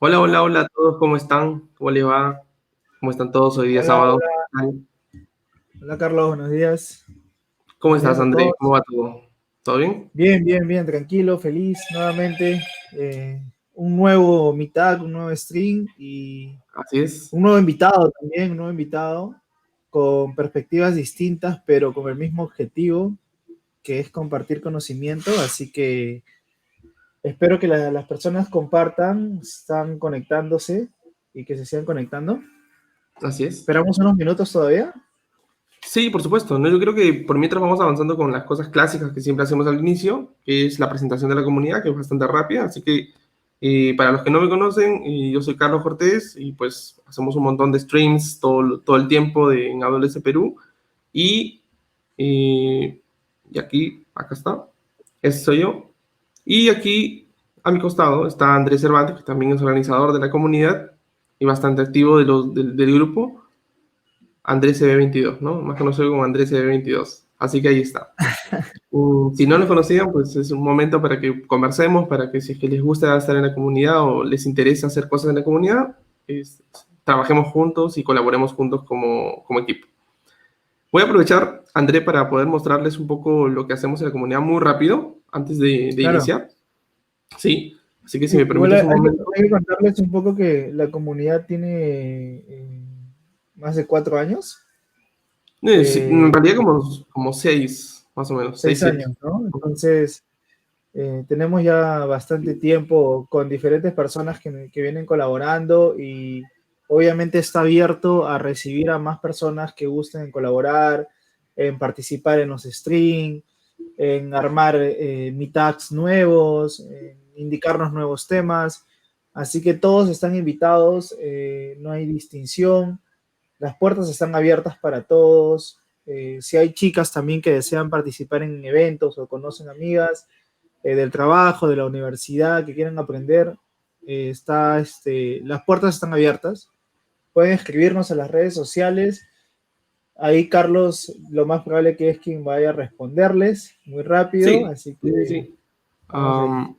Hola, hola, hola a todos, ¿cómo están? ¿Cómo les va? ¿Cómo están todos hoy día Hola, sábado? hola, hola Carlos, buenos días. ¿Cómo Buenos días estás, a André? ¿Cómo todos. va todo? ¿Todo bien? Bien, bien, bien, tranquilo, feliz nuevamente. eh, un nuevo meetup, un nuevo stream y Así es, un nuevo invitado también, un nuevo invitado con perspectivas distintas, pero con el mismo objetivo, que es compartir conocimiento. Así que espero que las personas compartan, están conectándose y que se sigan conectando. así es. Esperamos unos minutos todavía. Sí, por supuesto, ¿no? Yo creo que por mientras vamos avanzando con las cosas clásicas que siempre hacemos al inicio, que es la presentación de la comunidad, que es bastante rápida, así que para los que no me conocen, yo soy Carlos Cortés y pues hacemos un montón de streams todo el tiempo en AWS Perú y, eh, y aquí, acá está, ese soy yo. Y aquí a mi costado está Andrés Cervantes, que también es organizador de la comunidad y bastante activo del grupo. Andrés CB22, ¿no? Más conocido como Andrés CB22. Así que ahí está. Si no nos conocían, pues es un momento para que conversemos, para que si es que les gusta estar en la comunidad o les interesa hacer cosas en la comunidad, trabajemos juntos y colaboremos juntos como equipo. Voy a aprovechar, André, para poder mostrarles un poco lo que hacemos en la comunidad muy rápido, antes de Claro. iniciar. Sí, así que si Sí, me igual permites un momento. hay que contarles un poco que la comunidad tiene más de 4 años, Sí, en eh, realidad como 6, más o menos, 6 seis 7. años, ¿no? Entonces, tenemos ya bastante tiempo con diferentes personas que vienen colaborando y obviamente está abierto a recibir a más personas que gusten colaborar, en participar en los streams, en armar meetups nuevos, en indicarnos nuevos temas. Así que todos están invitados, no hay distinción, las puertas están abiertas para todos. Si hay chicas también que desean participar en eventos o conocen amigas del trabajo, de la universidad, que quieran aprender, las puertas están abiertas. Pueden escribirnos a las redes sociales. Ahí Carlos, lo más probable que es quien vaya a responderles muy rápido, Sí, así sí, sí, que sí. vamos ahí.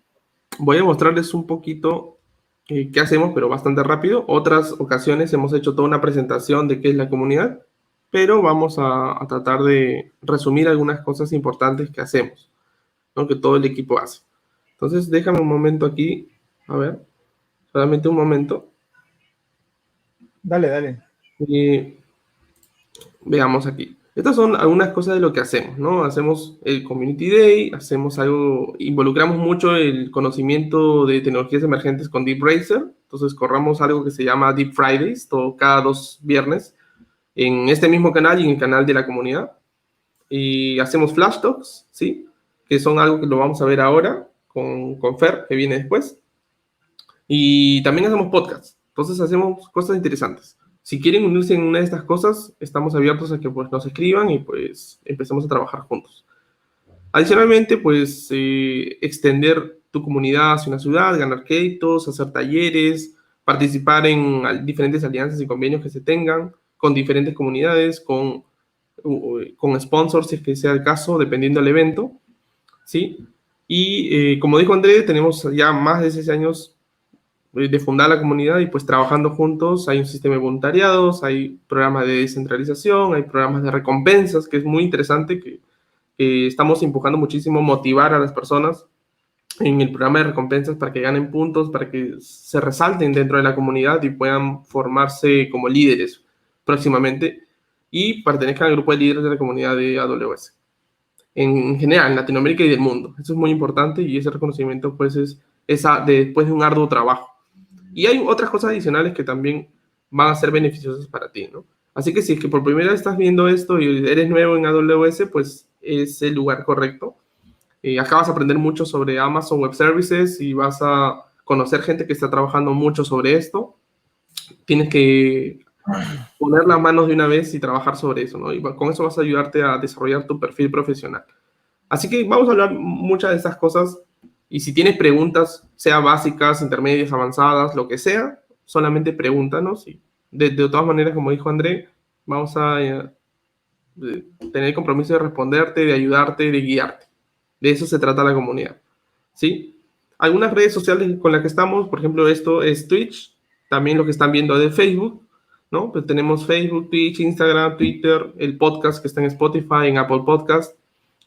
Voy a mostrarles un poquito qué hacemos, pero bastante rápido. Otras ocasiones hemos hecho toda una presentación de qué es la comunidad, pero vamos a tratar de resumir algunas cosas importantes que hacemos, ¿no? Que todo el equipo hace. Entonces, déjame un momento aquí, a ver, solamente un momento. Dale, dale. Y veamos aquí. Estas son algunas cosas de lo que hacemos, ¿no? Hacemos el Community Day, hacemos algo, involucramos mucho el conocimiento de tecnologías emergentes con Deep Racer, entonces corramos algo que se llama Deep Fridays, todo cada 2 viernes, en este mismo canal y en el canal de la comunidad. Y hacemos Flash Talks, ¿sí? Que son algo que lo vamos a ver ahora con Fer, que viene después. Y también hacemos podcasts. Entonces hacemos cosas interesantes. Si quieren unirse en una de estas cosas, estamos abiertos a que pues, nos escriban y pues empecemos a trabajar juntos. Adicionalmente, pues extender tu comunidad hacia una ciudad, ganar créditos, hacer talleres, participar en diferentes alianzas y convenios que se tengan con diferentes comunidades, con sponsors, si es que sea el caso, dependiendo del evento, ¿sí? Y como dijo André, tenemos ya más de 6 años de fundar la comunidad y pues trabajando juntos hay un sistema de voluntariados, hay programas de descentralización, hay programas de recompensas, que es muy interesante, que estamos empujando muchísimo motivar a las personas en el programa de recompensas para que ganen puntos, para que se resalten dentro de la comunidad y puedan formarse como líderes próximamente y pertenezcan al grupo de líderes de la comunidad de AWS. En general, en Latinoamérica y del mundo. Eso es muy importante y ese reconocimiento pues después de un arduo trabajo. Y hay otras cosas adicionales que también van a ser beneficiosas para ti, ¿no? Así que si es que por primera vez estás viendo esto y eres nuevo en AWS, pues es el lugar correcto. Acá vas a aprender mucho sobre Amazon Web Services y vas a conocer gente que está trabajando mucho sobre esto. Tienes que poner las manos de una vez y trabajar sobre eso, ¿no? Y con eso vas a ayudarte a desarrollar tu perfil profesional. Así que vamos a hablar muchas de estas cosas y si tienes preguntas, sea básicas, intermedias, avanzadas, lo que sea, solamente pregúntanos y de todas maneras, como dijo André, vamos a tener el compromiso de responderte, de ayudarte, de guiarte. De eso se trata la comunidad, ¿sí? algunas redes sociales con las que estamos, por ejemplo, esto es Twitch, también lo que están viendo de Facebook, ¿no? Pues tenemos Facebook, Twitch, Instagram, Twitter, el podcast que está en Spotify, en Apple Podcast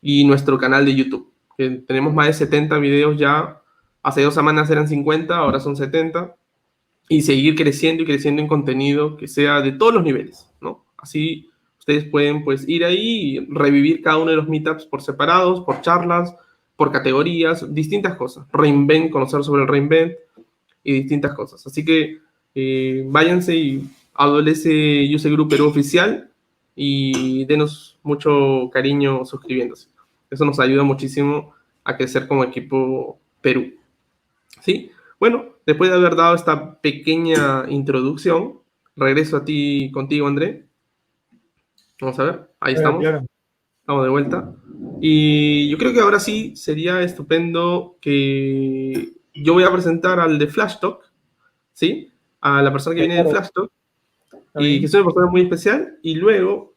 y nuestro canal de YouTube, que tenemos más de 70 videos ya. Hace 2 semanas eran 50, ahora son 70, y seguir creciendo y creciendo en contenido que sea de todos los niveles, ¿no? Así ustedes pueden pues ir ahí y revivir cada uno de los meetups por separados, por charlas, por categorías, distintas cosas. Reinvent, conocer sobre el reinvent y distintas cosas. Así que váyanse y adolece User Group Perú oficial y denos mucho cariño suscribiéndose. Eso nos ayuda muchísimo a crecer como equipo Perú. ¿Sí? Bueno, después de haber dado esta pequeña introducción, regreso a ti, contigo, André. Vamos a ver, ahí Claro, estamos. claro. Estamos de vuelta. Y yo creo que ahora sí sería estupendo que yo voy a presentar al de Flashtalk, ¿sí? A la persona que viene de Claro, Flashtalk, está y que bien. es una persona muy especial. Y luego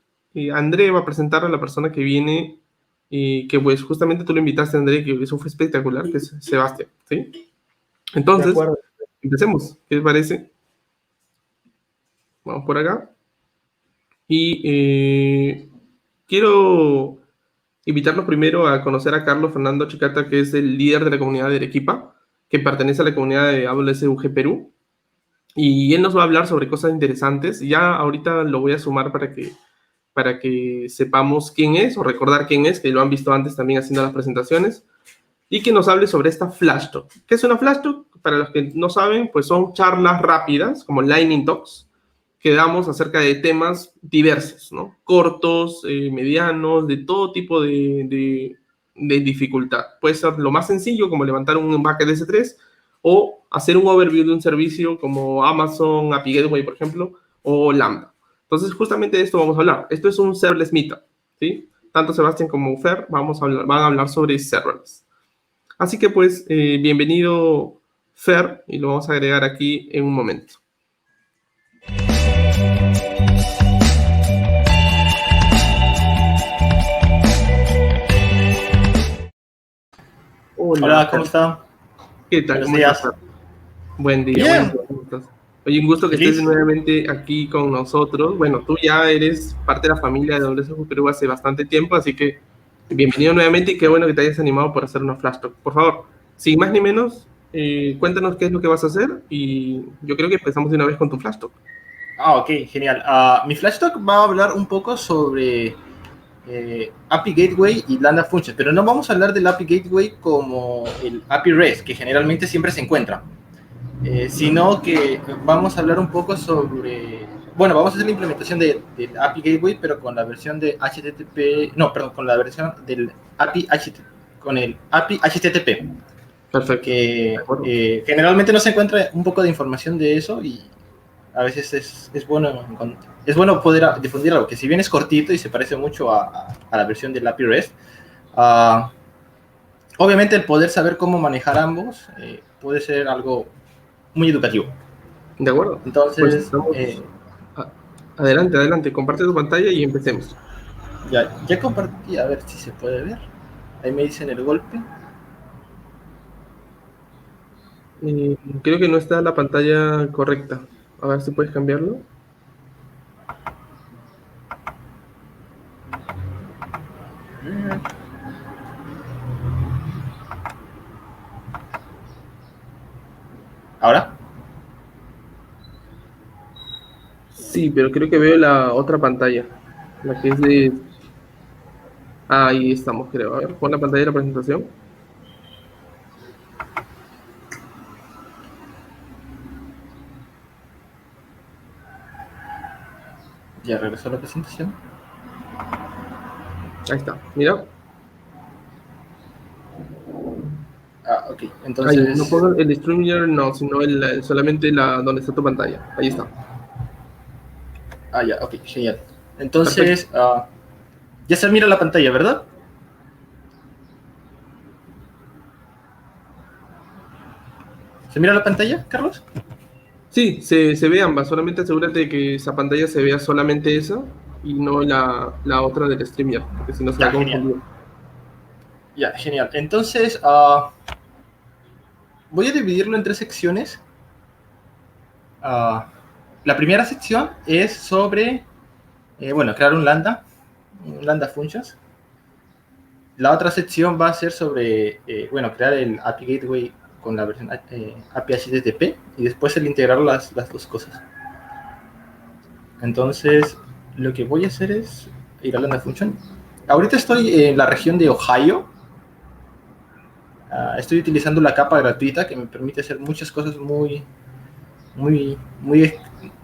André va a presentar a la persona que viene, y que pues justamente tú lo invitaste, André, que eso fue espectacular, que es Sebastián, ¿sí? De Entonces, acuerdo. empecemos. ¿Qué les parece? Vamos por acá. Y quiero invitarlos primero a conocer a Carlos Fernando Chicata, que es el líder de la comunidad de Arequipa, que pertenece a la comunidad de AWS Perú. Y él nos va a hablar sobre cosas interesantes. Ya ahorita lo voy a sumar para que sepamos quién es o recordar quién es, que lo han visto antes también haciendo las presentaciones. Y que nos hable sobre esta Flash Talk. ¿Qué es una Flash Talk? Para los que no saben, pues son charlas rápidas, como Lightning Talks, que damos acerca de temas diversos, ¿no? Cortos, medianos, de todo tipo de dificultad. Puede ser lo más sencillo, como levantar un bucket S3, o hacer un overview de un servicio como Amazon API Gateway, por ejemplo, o Lambda. Entonces, justamente de esto vamos a hablar. Esto es un serverless meetup, ¿sí? Tanto Sebastián como Fer van a hablar sobre serverless. Así que pues, bienvenido Fer, y lo vamos a agregar aquí en un momento. Hola, Fer. ¿cómo está? ¿Qué tal? Buenos ¿Cómo estás, días. Fer? Buen día, buen Bien, día. ¿Cómo estás? Oye, un gusto que estés feliz. nuevamente aquí con nosotros. Bueno, tú ya eres parte de la familia de WSO Perú hace bastante tiempo, así que bienvenido nuevamente y qué bueno que te hayas animado por hacer una flash talk. Por favor, sin más ni menos, cuéntanos qué es lo que vas a hacer y yo creo que empezamos de una vez con tu flash talk. Ok, genial. Mi Flash Talk va a hablar un poco sobre API Gateway y Lambda Functions, pero no vamos a hablar del API Gateway como el API REST, que generalmente siempre se encuentra, sino que vamos a hablar un poco sobre... Bueno, vamos a hacer la implementación del API Gateway, pero con la versión de HTTP... No, perdón, con la versión del API HTTP, con el API HTTP. Perfecto. De Que acuerdo. generalmente no se encuentra un poco de información de eso y a veces es bueno poder difundir algo que si bien es cortito y se parece mucho a la versión del API REST, obviamente el poder saber cómo manejar ambos puede ser algo muy educativo. De acuerdo. Pues Entonces, estamos... Adelante, adelante. Comparte tu pantalla y empecemos. ya compartí, a ver si se puede ver. Ahí me dicen el golpe. Creo que no está la pantalla correcta. A ver si puedes cambiarlo. ¿Ahora? Sí, pero creo que veo la otra pantalla. La que es de... Ahí estamos, creo. A ver, pon la pantalla de la presentación. Ya regresó la presentación. Ahí está. Mira. Ok. Ahí, no Entonces, pongo el streamer, no, sino solamente donde está tu pantalla. Ahí está. ya, ok, genial. Perfecto. Entonces, ya se mira la pantalla, ¿verdad? ¿Se mira la pantalla, Carlos? Sí, se ve ambas. Solamente asegúrate de que esa pantalla se vea solamente esa y no la otra del streamer, porque si no se va Ya, a genial. confundir. Ya, genial. Entonces, voy a dividirlo en 3 secciones. La primera sección es sobre, crear un Lambda Functions. La otra sección va a ser sobre, crear el API Gateway con la versión API HTTP y después el integrar las dos cosas. Entonces, lo que voy a hacer es ir a Lambda Function. Ahorita estoy en la región de Ohio. Estoy utilizando la capa gratuita que me permite hacer muchas cosas muy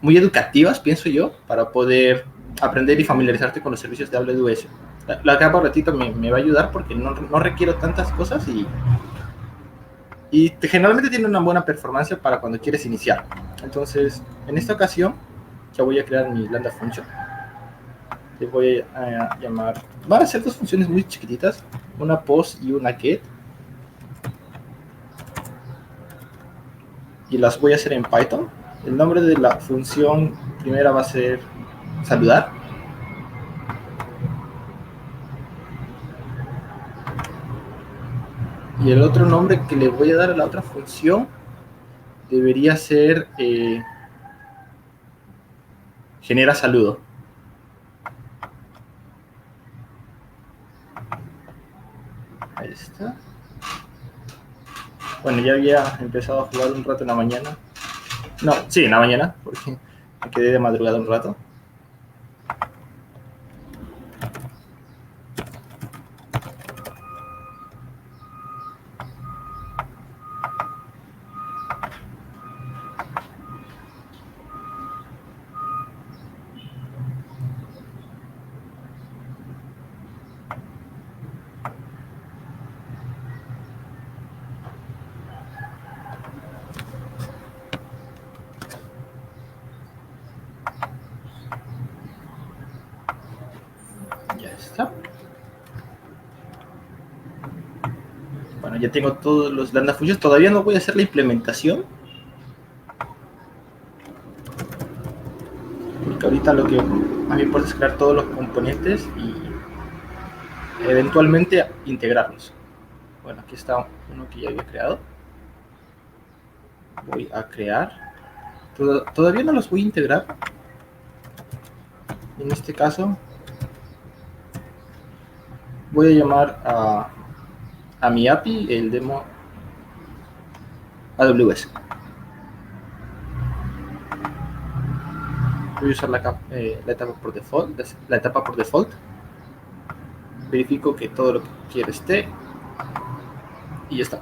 educativas, pienso yo, para poder aprender y familiarizarte con los servicios de AWS. La capa gratuita me va a ayudar porque no requiero tantas cosas y generalmente tiene una buena performance para cuando quieres iniciar. Entonces, en esta ocasión, ya voy a crear mi Lambda Function. Le voy a llamar... Van a ser 2 funciones muy chiquititas, una post y una get. Y las voy a hacer en Python. El nombre de la función primera va a ser saludar. Y el otro nombre que le voy a dar a la otra función debería ser genera saludo. Ahí está. Bueno, ya había empezado a jugar un rato en la mañana. No, sí, en la mañana, porque me quedé de madrugada un rato. Ya está. Bueno, ya tengo todos los Lambda Functions. Todavía no voy a hacer la implementación, porque ahorita lo que a mí me importa es crear todos los componentes y eventualmente integrarlos. Bueno, aquí está uno que ya había creado. Voy a crear. Todavía no los voy a integrar. En este caso, voy a llamar a mi API el demo AWS. Voy a usar la etapa por default. Verifico que todo lo que quiero esté y ya está.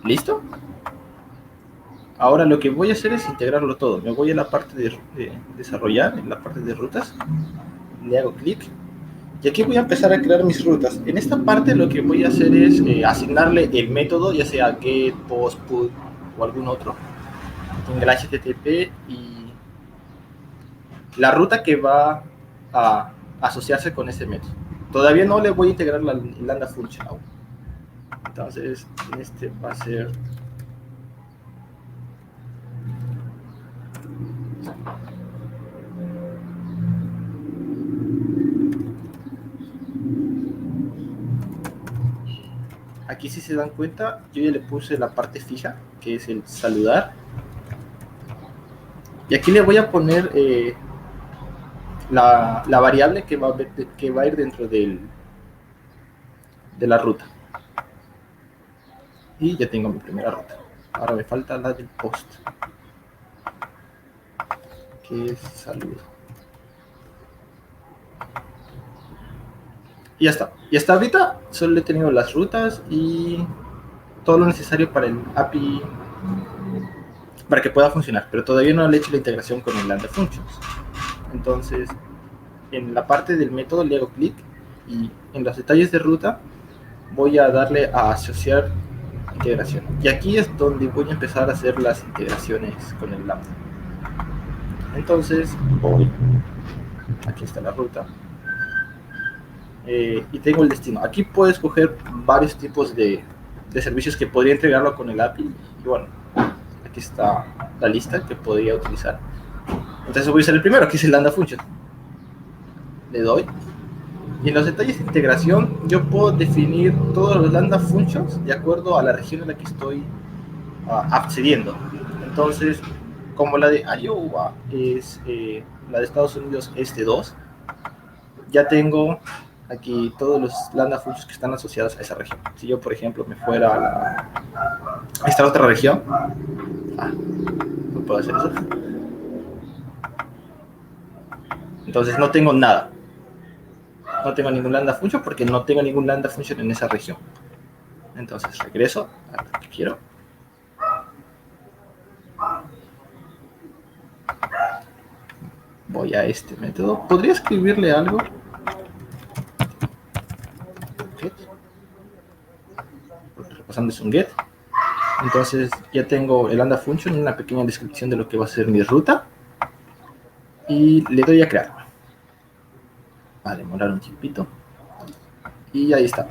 ¿Listo? Ahora lo que voy a hacer es integrarlo todo. Me voy a la parte de desarrollar, en la parte de rutas. Le hago clic. Y aquí voy a empezar a crear mis rutas. En esta parte lo que voy a hacer es asignarle el método, ya sea get, post, put o algún otro. En el HTTP y la ruta que va a asociarse con ese método. Todavía no le voy a integrar la Lambda Function aún. Entonces, en este va a ser... Aquí, si se dan cuenta, yo ya le puse la parte fija, que es el saludar. Y aquí le voy a poner la variable que va a ir dentro de la ruta. Y ya tengo mi primera ruta. Ahora me falta la del post, que es saludo. Y ya está. Y hasta ahorita solo he tenido las rutas y todo lo necesario para el API para que pueda funcionar, pero todavía no le he hecho la integración con el Lambda Functions. Entonces, en la parte del método le hago clic y en los detalles de ruta voy a darle a asociar integración. Y aquí es donde voy a empezar a hacer las integraciones con el Lambda. Entonces, aquí está la ruta. Y tengo el destino. Aquí puedo escoger varios tipos de servicios que podría entregarlo con el API. Y bueno, aquí está la lista que podría utilizar. Entonces voy a usar el primero, que es el Lambda Function. Le doy. Y en los detalles de integración, yo puedo definir todos los Lambda Functions de acuerdo a la región en la que estoy accediendo. Entonces, como la de Iowa es la de Estados Unidos este 2, ya tengo aquí todos los Lambda Functions que están asociados a esa región. Si yo, por ejemplo, me fuera a esta otra región, no puedo hacer eso. Entonces no tengo nada. No tengo ningún Lambda Function porque no tengo ningún Lambda Function en esa región. Entonces regreso a lo que quiero. Voy a este método. ¿Podría escribirle algo? Get. Porque repasando es un get. Entonces ya tengo el Lambda Function, una pequeña descripción de lo que va a ser mi ruta. Y le doy a crear. Va a demorar un tiempito. Y ahí está.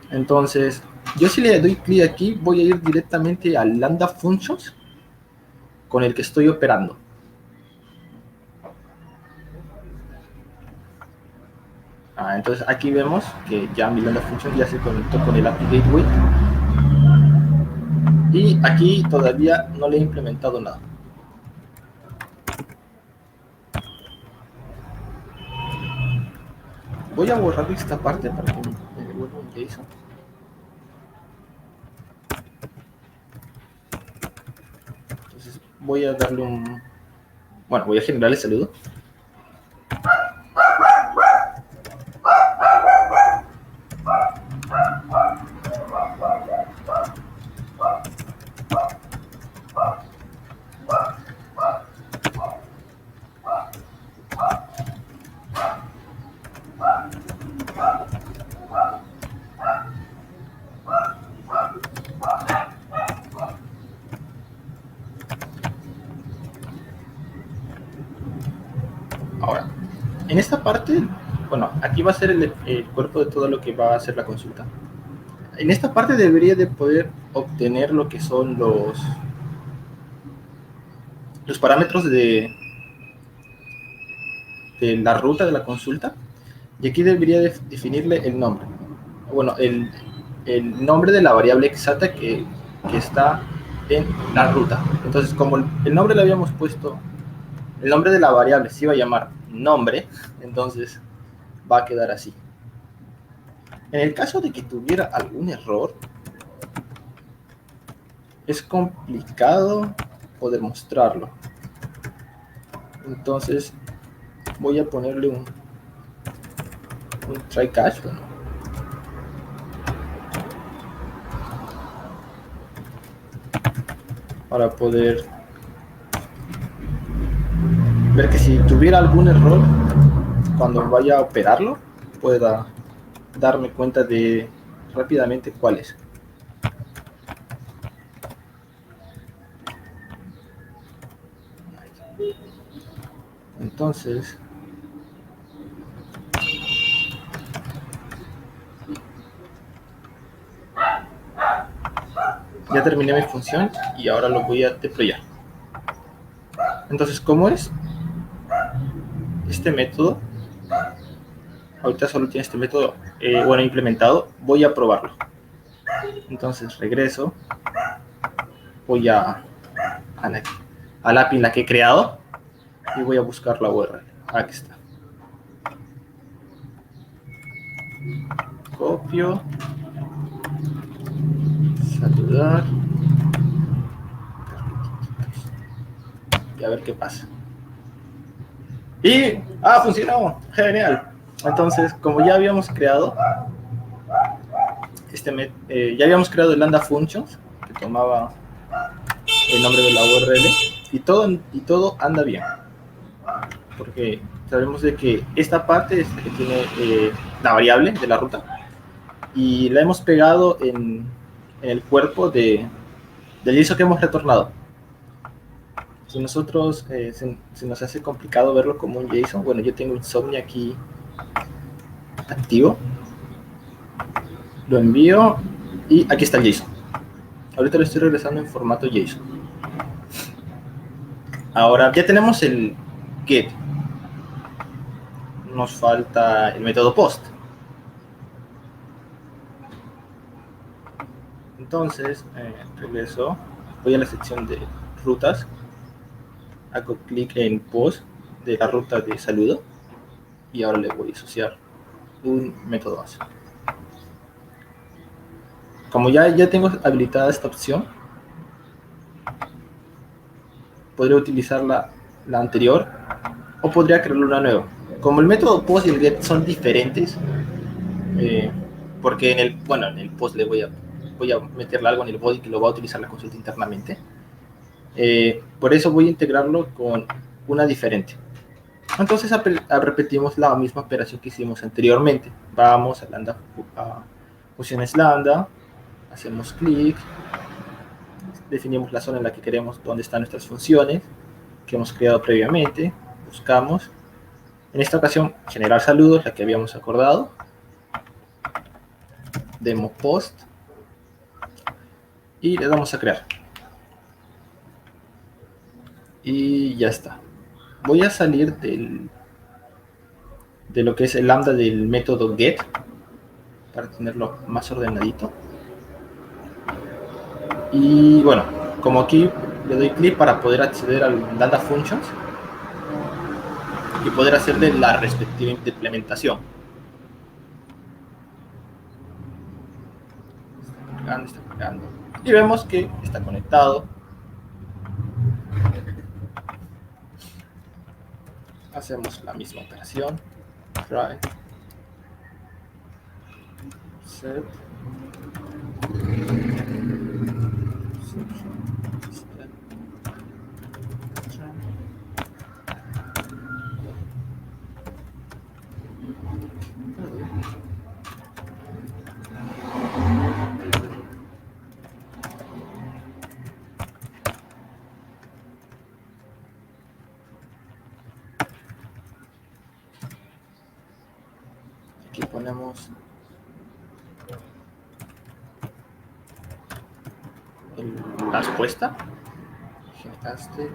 Entonces, yo si le doy clic aquí, voy a ir directamente al Lambda Functions con el que estoy operando. Entonces aquí vemos que ya mi Lambda Functions ya se conectó con el API Gateway. Y aquí todavía no le he implementado nada. Voy a borrar esta parte para que me devuelva un JSON. Entonces voy a darle un... Bueno, voy a generar el saludo. Ahora, en esta parte, bueno, aquí va a ser el cuerpo de todo lo que va a ser la consulta. En esta parte debería de poder obtener lo que son los parámetros de la ruta de la consulta. Y aquí debería de definirle el nombre. Bueno, el nombre de la variable exacta que está en la ruta. Entonces, como el nombre le habíamos puesto, el nombre de la variable se iba a llamar nombre, entonces va a quedar así. En el caso de que tuviera algún error, es complicado poder mostrarlo. Entonces voy a ponerle un try catch, bueno, para poder ver que si tuviera algún error cuando vaya a operarlo, pueda darme cuenta de rápidamente cuál es. Entonces, ya terminé mi función y ahora lo voy a deployar. Entonces, ¿cómo es? Este método, ahorita solo tiene este método, bueno, implementado. Voy a probarlo. Entonces, regreso. Voy a la API en la que he creado y voy a buscar la URL. Aquí está. Copio. Saludar. Y a ver qué pasa. Y, funcionó. Genial. Entonces, como ya habíamos creado ya habíamos creado el Lambda Functions que tomaba el nombre de la URL y todo anda bien, porque sabemos de que esta parte es la que tiene la variable de la ruta y la hemos pegado en el cuerpo del JSON que hemos retornado. Si nosotros se nos hace complicado verlo como un JSON, bueno, yo tengo Insomnia aquí activo, lo envío y aquí está el JSON. Ahorita lo estoy regresando en formato JSON. Ahora ya tenemos el get. nos falta el método post. Entonces, regreso, voy a la sección de rutas, hago clic en post de la ruta de saludo y ahora le voy a asociar un método más. Como ya tengo habilitada esta opción, podría utilizar la anterior o podría crear una nueva. Como el método post y el get son diferentes, porque en el post le voy a meterle algo en el body que lo va a utilizar la consulta internamente. Por eso voy a integrarlo con una diferente. Entonces repetimos la misma operación que hicimos anteriormente. Vamos a funciones lambda, hacemos clic, definimos la zona en la que queremos donde están nuestras funciones que hemos creado previamente, buscamos. En esta ocasión, generar saludos, la que habíamos acordado. Demo post. Y le damos a crear. Y ya está. Voy a salir de lo que es el lambda del método get para tenerlo más ordenadito. Y bueno, como aquí le doy clic para poder acceder al lambda functions y poder hacerle la respectiva implementación. Está cargando. Y vemos que está conectado. Hacemos la misma operación. Try. Set. Aquí ponemos la respuesta. Generaste.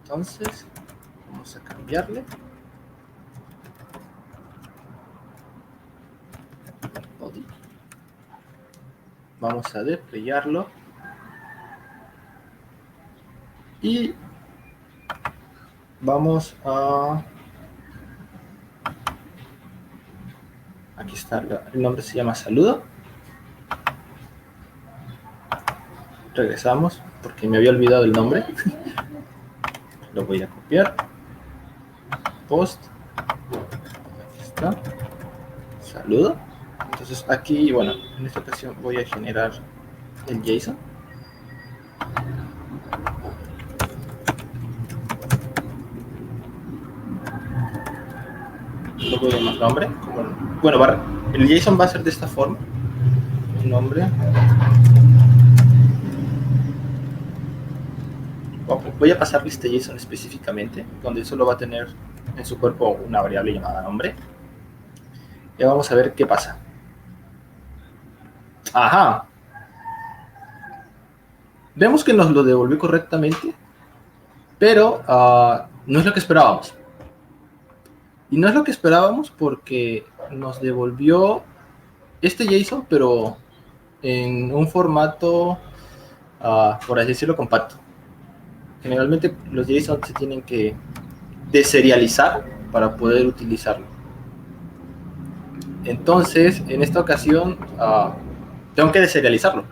Entonces, vamos a cambiarle. Body. Vamos a desplegarlo. Y vamos a... Aquí está, el nombre se llama saludo. Regresamos porque me había olvidado el nombre. Lo voy a copiar. Post. Aquí está. Saludo. Entonces aquí, bueno, en esta ocasión voy a generar el JSON. Lo voy a llamar nombre. Bueno, el JSON va a ser de esta forma. Nombre. Voy a pasarle este JSON específicamente, donde solo va a tener en su cuerpo una variable llamada nombre. Y vamos a ver qué pasa. Ajá. Vemos que nos lo devolvió correctamente, pero no es lo que esperábamos. Y no es lo que esperábamos porque nos devolvió este JSON, pero en un formato, por así decirlo, compacto. Generalmente los JSON se tienen que deserializar para poder utilizarlo. Entonces, en esta ocasión, tengo que deserializarlo.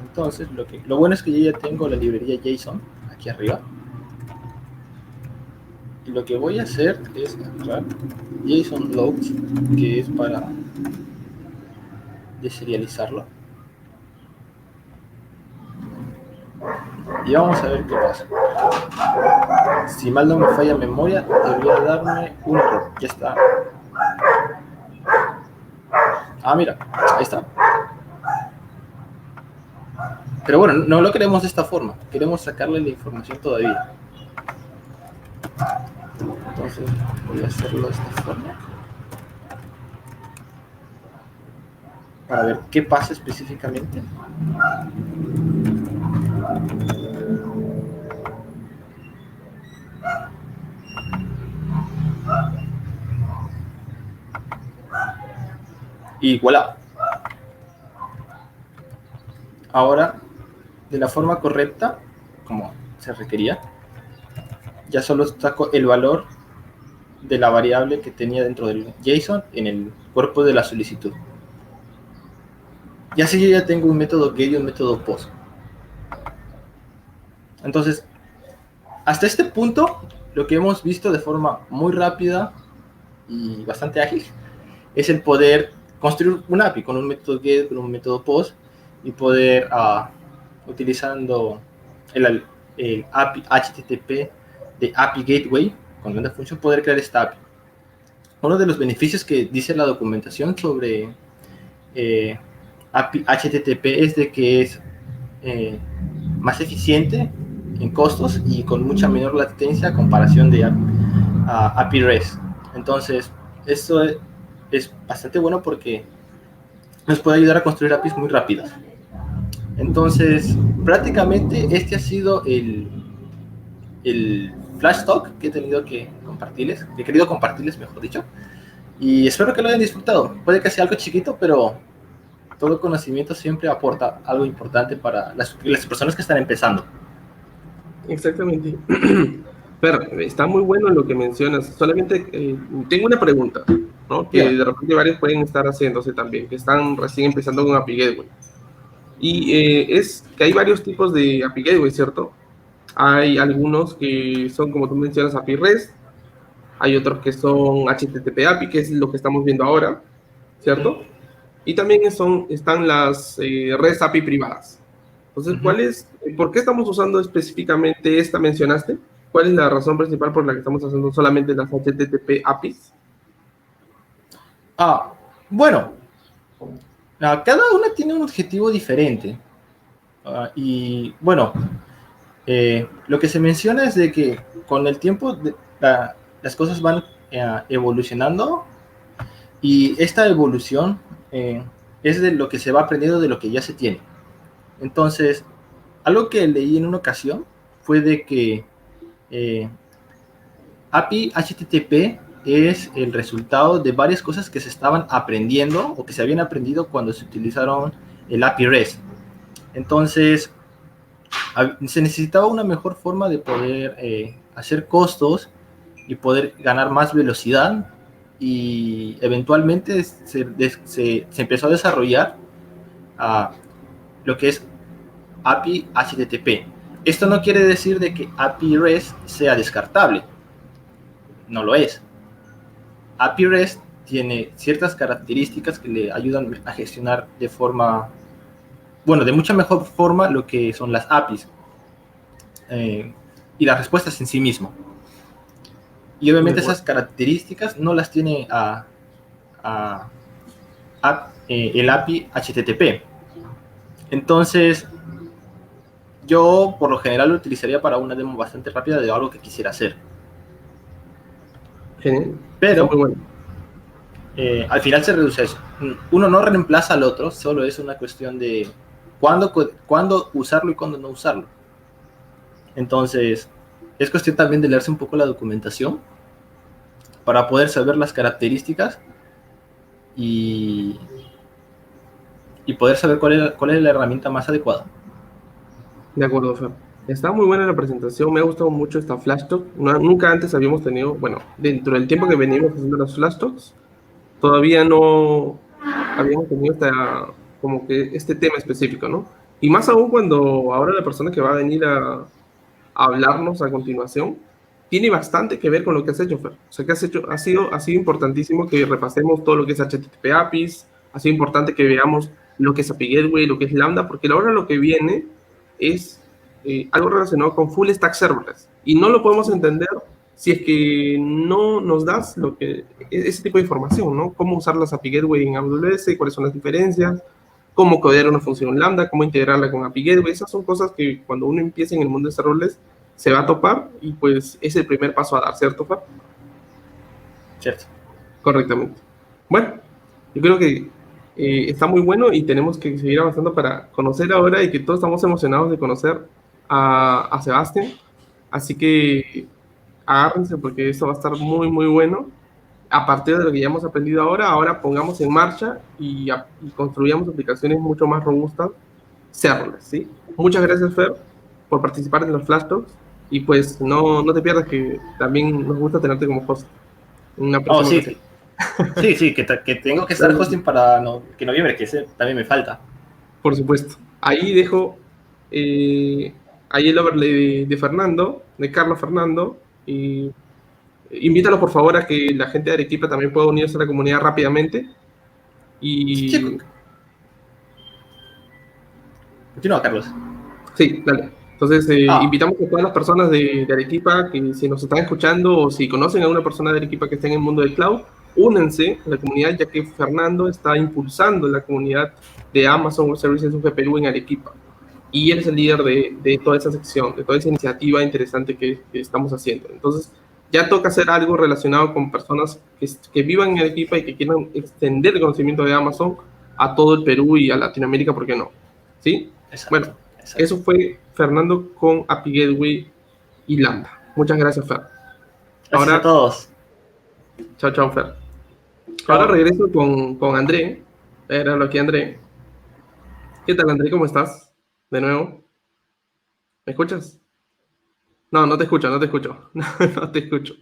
Entonces, lo bueno es que yo ya tengo la librería JSON aquí arriba. Y lo que voy a hacer es agarrar JSON loads, que es para deserializarlo. Y vamos a ver qué pasa. Si mal no me falla memoria, debería darme un error. Ya está. Mira, ahí está. Pero bueno, no lo queremos de esta forma. Queremos sacarle la información todavía. Entonces voy a hacerlo de esta forma. para ver qué pasa específicamente. Y voilà. Ahora, de la forma correcta, como se requería, ya solo saco el valor de la variable que tenía dentro del JSON en el cuerpo de la solicitud. Y así yo ya tengo un método get y un método post. Entonces, hasta este punto, lo que hemos visto de forma muy rápida y bastante ágil es el poder construir un API con un método get, con un método post, y poder, utilizando el API HTTP de API Gateway, con una función, poder crear esta API. Uno de los beneficios que dice la documentación sobre API HTTP es de que es más eficiente en costos y con mucha menor latencia a comparación de API REST. Entonces, esto es bastante bueno porque nos puede ayudar a construir APIs muy rápidas. Entonces, prácticamente este ha sido el flash talk que he tenido que compartirles, que he querido compartirles, mejor dicho. Y espero que lo hayan disfrutado. Puede que sea algo chiquito, pero todo conocimiento siempre aporta algo importante para las personas que están empezando. Exactamente. Pero está muy bueno lo que mencionas. Solamente tengo una pregunta, ¿no? Que Bien. de repente varios pueden estar haciéndose también, que están recién empezando con API Gateway. Y es que hay varios tipos de API Gateway, ¿cierto? Hay algunos que son, como tú mencionas, API REST. Hay otros que son HTTP API, que es lo que estamos viendo ahora, ¿cierto? Y también están las REST API privadas. Entonces, ¿por qué estamos usando específicamente esta mencionaste? ¿Cuál es la razón principal por la que estamos haciendo solamente las HTTP APIs? Bueno, cada una tiene un objetivo diferente. Y bueno, lo que se menciona es de que con el tiempo las cosas van evolucionando, y esta evolución es de lo que se va aprendiendo de lo que ya se tiene. Entonces, algo que leí en una ocasión fue de que API HTTP es el resultado de varias cosas que se estaban aprendiendo o que se habían aprendido cuando se utilizaron el API REST. Entonces, se necesitaba una mejor forma de poder hacer costos y poder ganar más velocidad, y eventualmente se empezó a desarrollar lo que es API HTTP. Esto no quiere decir de que API REST sea descartable. No lo es. API REST tiene ciertas características que le ayudan a gestionar de mucha mejor forma lo que son las APIs y las respuestas en sí mismo. Y obviamente esas características no las tiene el API HTTP. Entonces, yo por lo general lo utilizaría para una demo bastante rápida de algo que quisiera hacer. Genial. Pero muy bueno. Al final se reduce a eso. Uno no reemplaza al otro, solo es una cuestión de cuándo usarlo y cuándo no usarlo. Entonces, es cuestión también de leerse un poco la documentación para poder saber las características y poder saber cuál es la herramienta más adecuada. De acuerdo, Fer. Está muy buena la presentación, me ha gustado mucho esta Flash Talk. Nunca antes habíamos tenido, bueno, dentro del tiempo que venimos haciendo las Flash Talks, todavía no habíamos tenido como que este tema específico, ¿no? Y más aún cuando ahora la persona que va a venir a hablarnos a continuación tiene bastante que ver con lo que has hecho, Fer. O sea, que has hecho, ha sido importantísimo que repasemos todo lo que es HTTP APIs, ha sido importante que veamos lo que es API Gateway, lo que es Lambda, porque ahora lo que viene es algo relacionado con Full Stack Serverless. Y no lo podemos entender si es que no nos das ese tipo de información, ¿no? Cómo usar las API Gateway en AWS, cuáles son las diferencias, cómo codear una función Lambda, cómo integrarla con API Gateway. Esas son cosas que cuando uno empieza en el mundo de serverless se va a topar, y pues es el primer paso a dar, ¿cierto, Fab? Cierto. Correctamente. Bueno, yo creo que está muy bueno y tenemos que seguir avanzando para conocer ahora y que todos estamos emocionados de conocer a Sebastián. Así que agárrense porque esto va a estar muy, muy bueno. A partir de lo que ya hemos aprendido ahora pongamos en marcha y construyamos aplicaciones mucho más robustas, serverless, ¿sí? Muchas gracias, Fer, por participar en los Flash Talks y pues no te pierdas que también nos gusta tenerte como host en una Oh, próxima ocasión. sí. Sí, que tengo que estar hosting para que noviembre, que ese también me falta. Por supuesto. Ahí dejo ahí el overlay de Fernando, de Carlos Fernando, y invítalo por favor a que la gente de Arequipa también pueda unirse a la comunidad rápidamente. Y Continúa, Carlos. sí, dale. Entonces, Ah, invitamos a todas las personas de Arequipa que si nos están escuchando o si conocen a una persona de Arequipa que esté en el mundo del cloud, únanse a la comunidad, ya que Fernando está impulsando la comunidad de Amazon Web Services de Perú en Arequipa. Y él es el líder de toda esa sección, de toda esa iniciativa interesante que estamos haciendo. Entonces, ya toca hacer algo relacionado con personas que vivan en Arequipa y que quieran extender el conocimiento de Amazon a todo el Perú y a Latinoamérica, ¿por qué no? ¿Sí? Bueno, exacto. eso fue Fernando con API Gateway y Lambda. Muchas gracias, Fer. Gracias a Ahora, todos. chao, Fer. Ahora Chao. regreso con André. Era aquí, André. ¿Qué tal, André? ¿Cómo estás? De nuevo. ¿Me escuchas? No te escucho. No te escucho.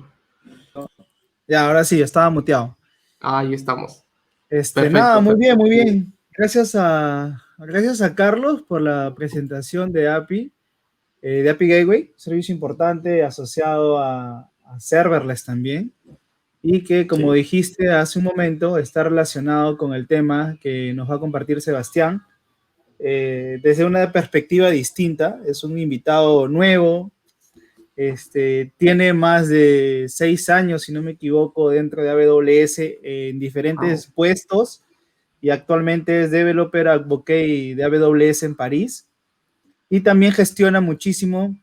Ya, ahora sí, estaba muteado. Ahí estamos. Nada, Perfecto, muy bien, perfecto. muy bien. Gracias a Carlos por la presentación de API Gateway, servicio importante asociado a Serverless también, y que, como Sí. dijiste hace un momento, está relacionado con el tema que nos va a compartir Sebastián, desde una perspectiva distinta. Es un invitado nuevo, tiene más de 6 años, si no me equivoco, dentro de AWS en diferentes puestos, y actualmente es Developer Advocate de AWS en París, y también gestiona muchísimo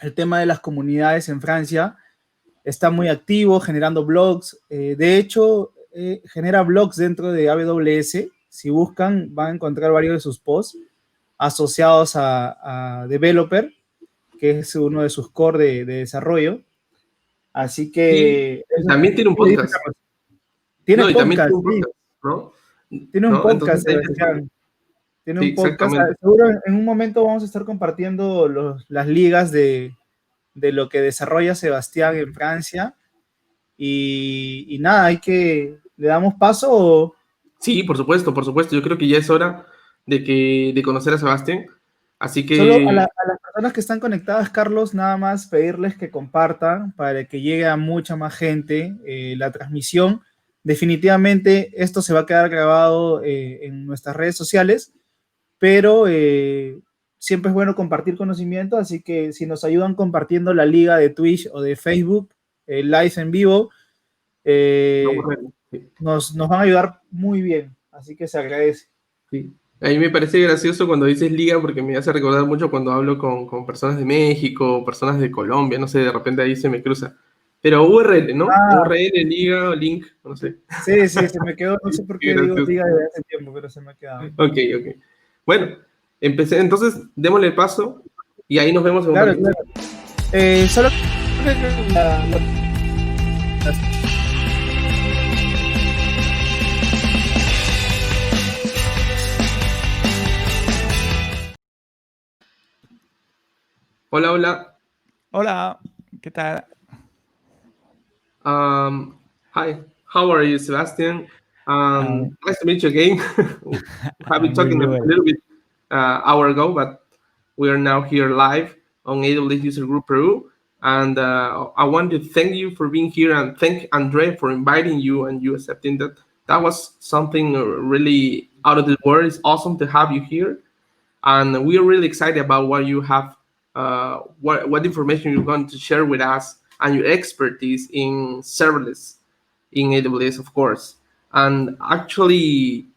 el tema de las comunidades en Francia. Está muy activo generando blogs. De hecho, genera blogs dentro de AWS. Si buscan, van a encontrar varios de sus posts asociados a Developer, que es uno de sus core de desarrollo. Así Y que... también tiene un podcast. Tiene No, y también tiene podcast, un sí. podcast, ¿no? Tiene un ¿No? Entonces podcast, está interesante. Sebastián. Tiene Sí, un podcast. exactamente. Seguro en un momento vamos a estar compartiendo las ligas de lo que desarrolla Sebastián en Francia. Y nada, ¿le damos paso o? Sí, por supuesto, por supuesto. Yo creo que ya es hora de conocer a Sebastián. Así Solo a que, las personas que están conectadas, Carlos, nada más pedirles que compartan para que llegue a mucha más gente la transmisión. Definitivamente esto se va a quedar grabado en nuestras redes sociales, pero siempre es bueno compartir conocimiento, así que si nos ayudan compartiendo la liga de Twitch o de Facebook, live en vivo, vamos a ver. Sí, nos van a ayudar muy bien, así que se agradece. sí. A mí me parece gracioso cuando dices liga porque me hace recordar mucho cuando hablo con personas de México, personas de Colombia, no sé, de repente ahí se me cruza. Pero URL, ¿no? Ah, URL, liga, link, no sé. sí, se me quedó, no sé por Qué qué digo gracioso. liga desde hace tiempo, pero se me ha quedado. Ok. Bueno, empecé. Entonces, démosle el paso y ahí nos vemos en un Claro, ratito. claro. Solo Hola, hola. Hola, ¿qué tal? Hi, how are you, Sebastian? Ah, Nice to meet you again. We have been muy, talking muy a bueno. little bit hour ago, but we are now here live on AWS User Group Peru. And I want to thank you for being here and thank Andre for inviting you and you accepting that. That was something really out of the world. It's awesome to have you here. And we are really excited about what you have, what information you're going to share with us and your expertise in serverless in AWS, of course. And actually,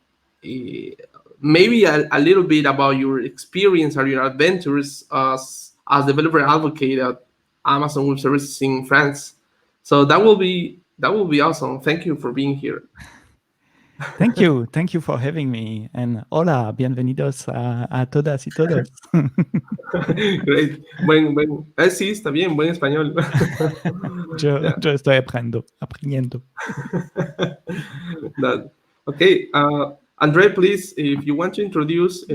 maybe a little bit about your experience or your adventures as developer advocate at Amazon Web Services in France. So that will be awesome. Thank you for being here. Thank you for having me. And hola, bienvenidos a todas y todos. Great. Sí, está bien, buen español. Yeah. Yo estoy aprendiendo. Okay, Andre, please, if you want to introduce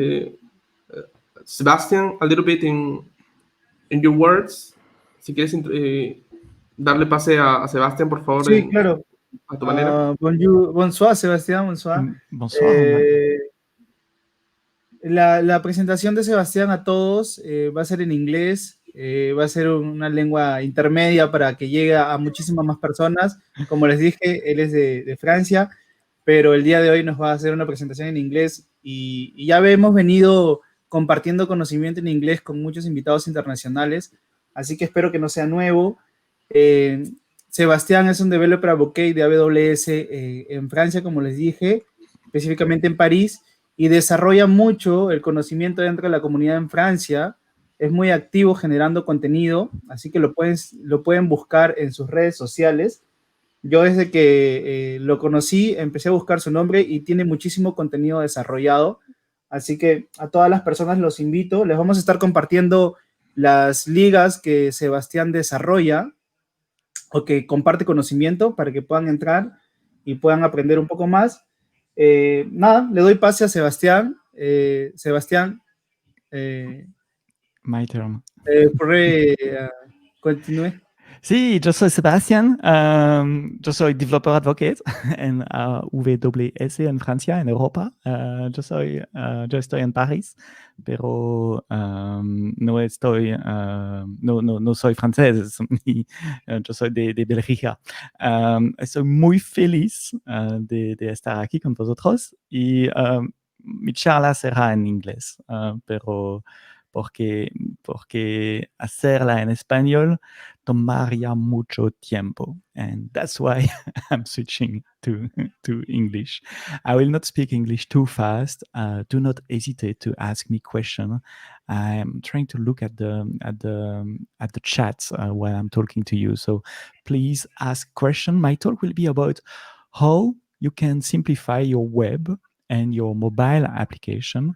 Sebastian a little bit in your words, si quieres darle pase a Sebastián, por favor, Sí, claro. a tu manera. Bonjour, bonsoir, Sebastián, bonsoir. Bonsoir. La presentación de Sebastián a todos va a ser en inglés, va a ser una lengua intermedia para que llegue a muchísimas más personas. Como les dije, él es de Francia, pero el día de hoy nos va a hacer una presentación en inglés y ya hemos venido compartiendo conocimiento en inglés con muchos invitados internacionales, así que espero que no sea nuevo. Sebastián es un developer advocate de AWS en Francia, como les dije, específicamente en París, y desarrolla mucho el conocimiento dentro de la comunidad en Francia. Es muy activo generando contenido, así que lo pueden buscar en sus redes sociales. Yo desde que lo conocí empecé a buscar su nombre y tiene muchísimo contenido desarrollado. Así que a todas las personas los invito. Les vamos a estar compartiendo las ligas que Sebastián desarrolla o que comparte conocimiento para que puedan entrar y puedan aprender un poco más. Nada, le doy pase a Sebastián. Sebastián, My turn. Continúe. Sí, yo soy Sebastián, yo soy developer advocate en AWS en Francia, en Europa. Yo estoy en París, pero no soy francés, yo soy de Bélgica. Estoy muy feliz de estar aquí con vosotros y mi charla será en inglés, pero porque hacerla en español tomaría mucho tiempo, and that's why I'm switching to English. I will not speak English too fast. Do not hesitate to ask me questions. I'm trying to look at the chats while I'm talking to you, so please ask question. My talk will be about how you can simplify your web and your mobile application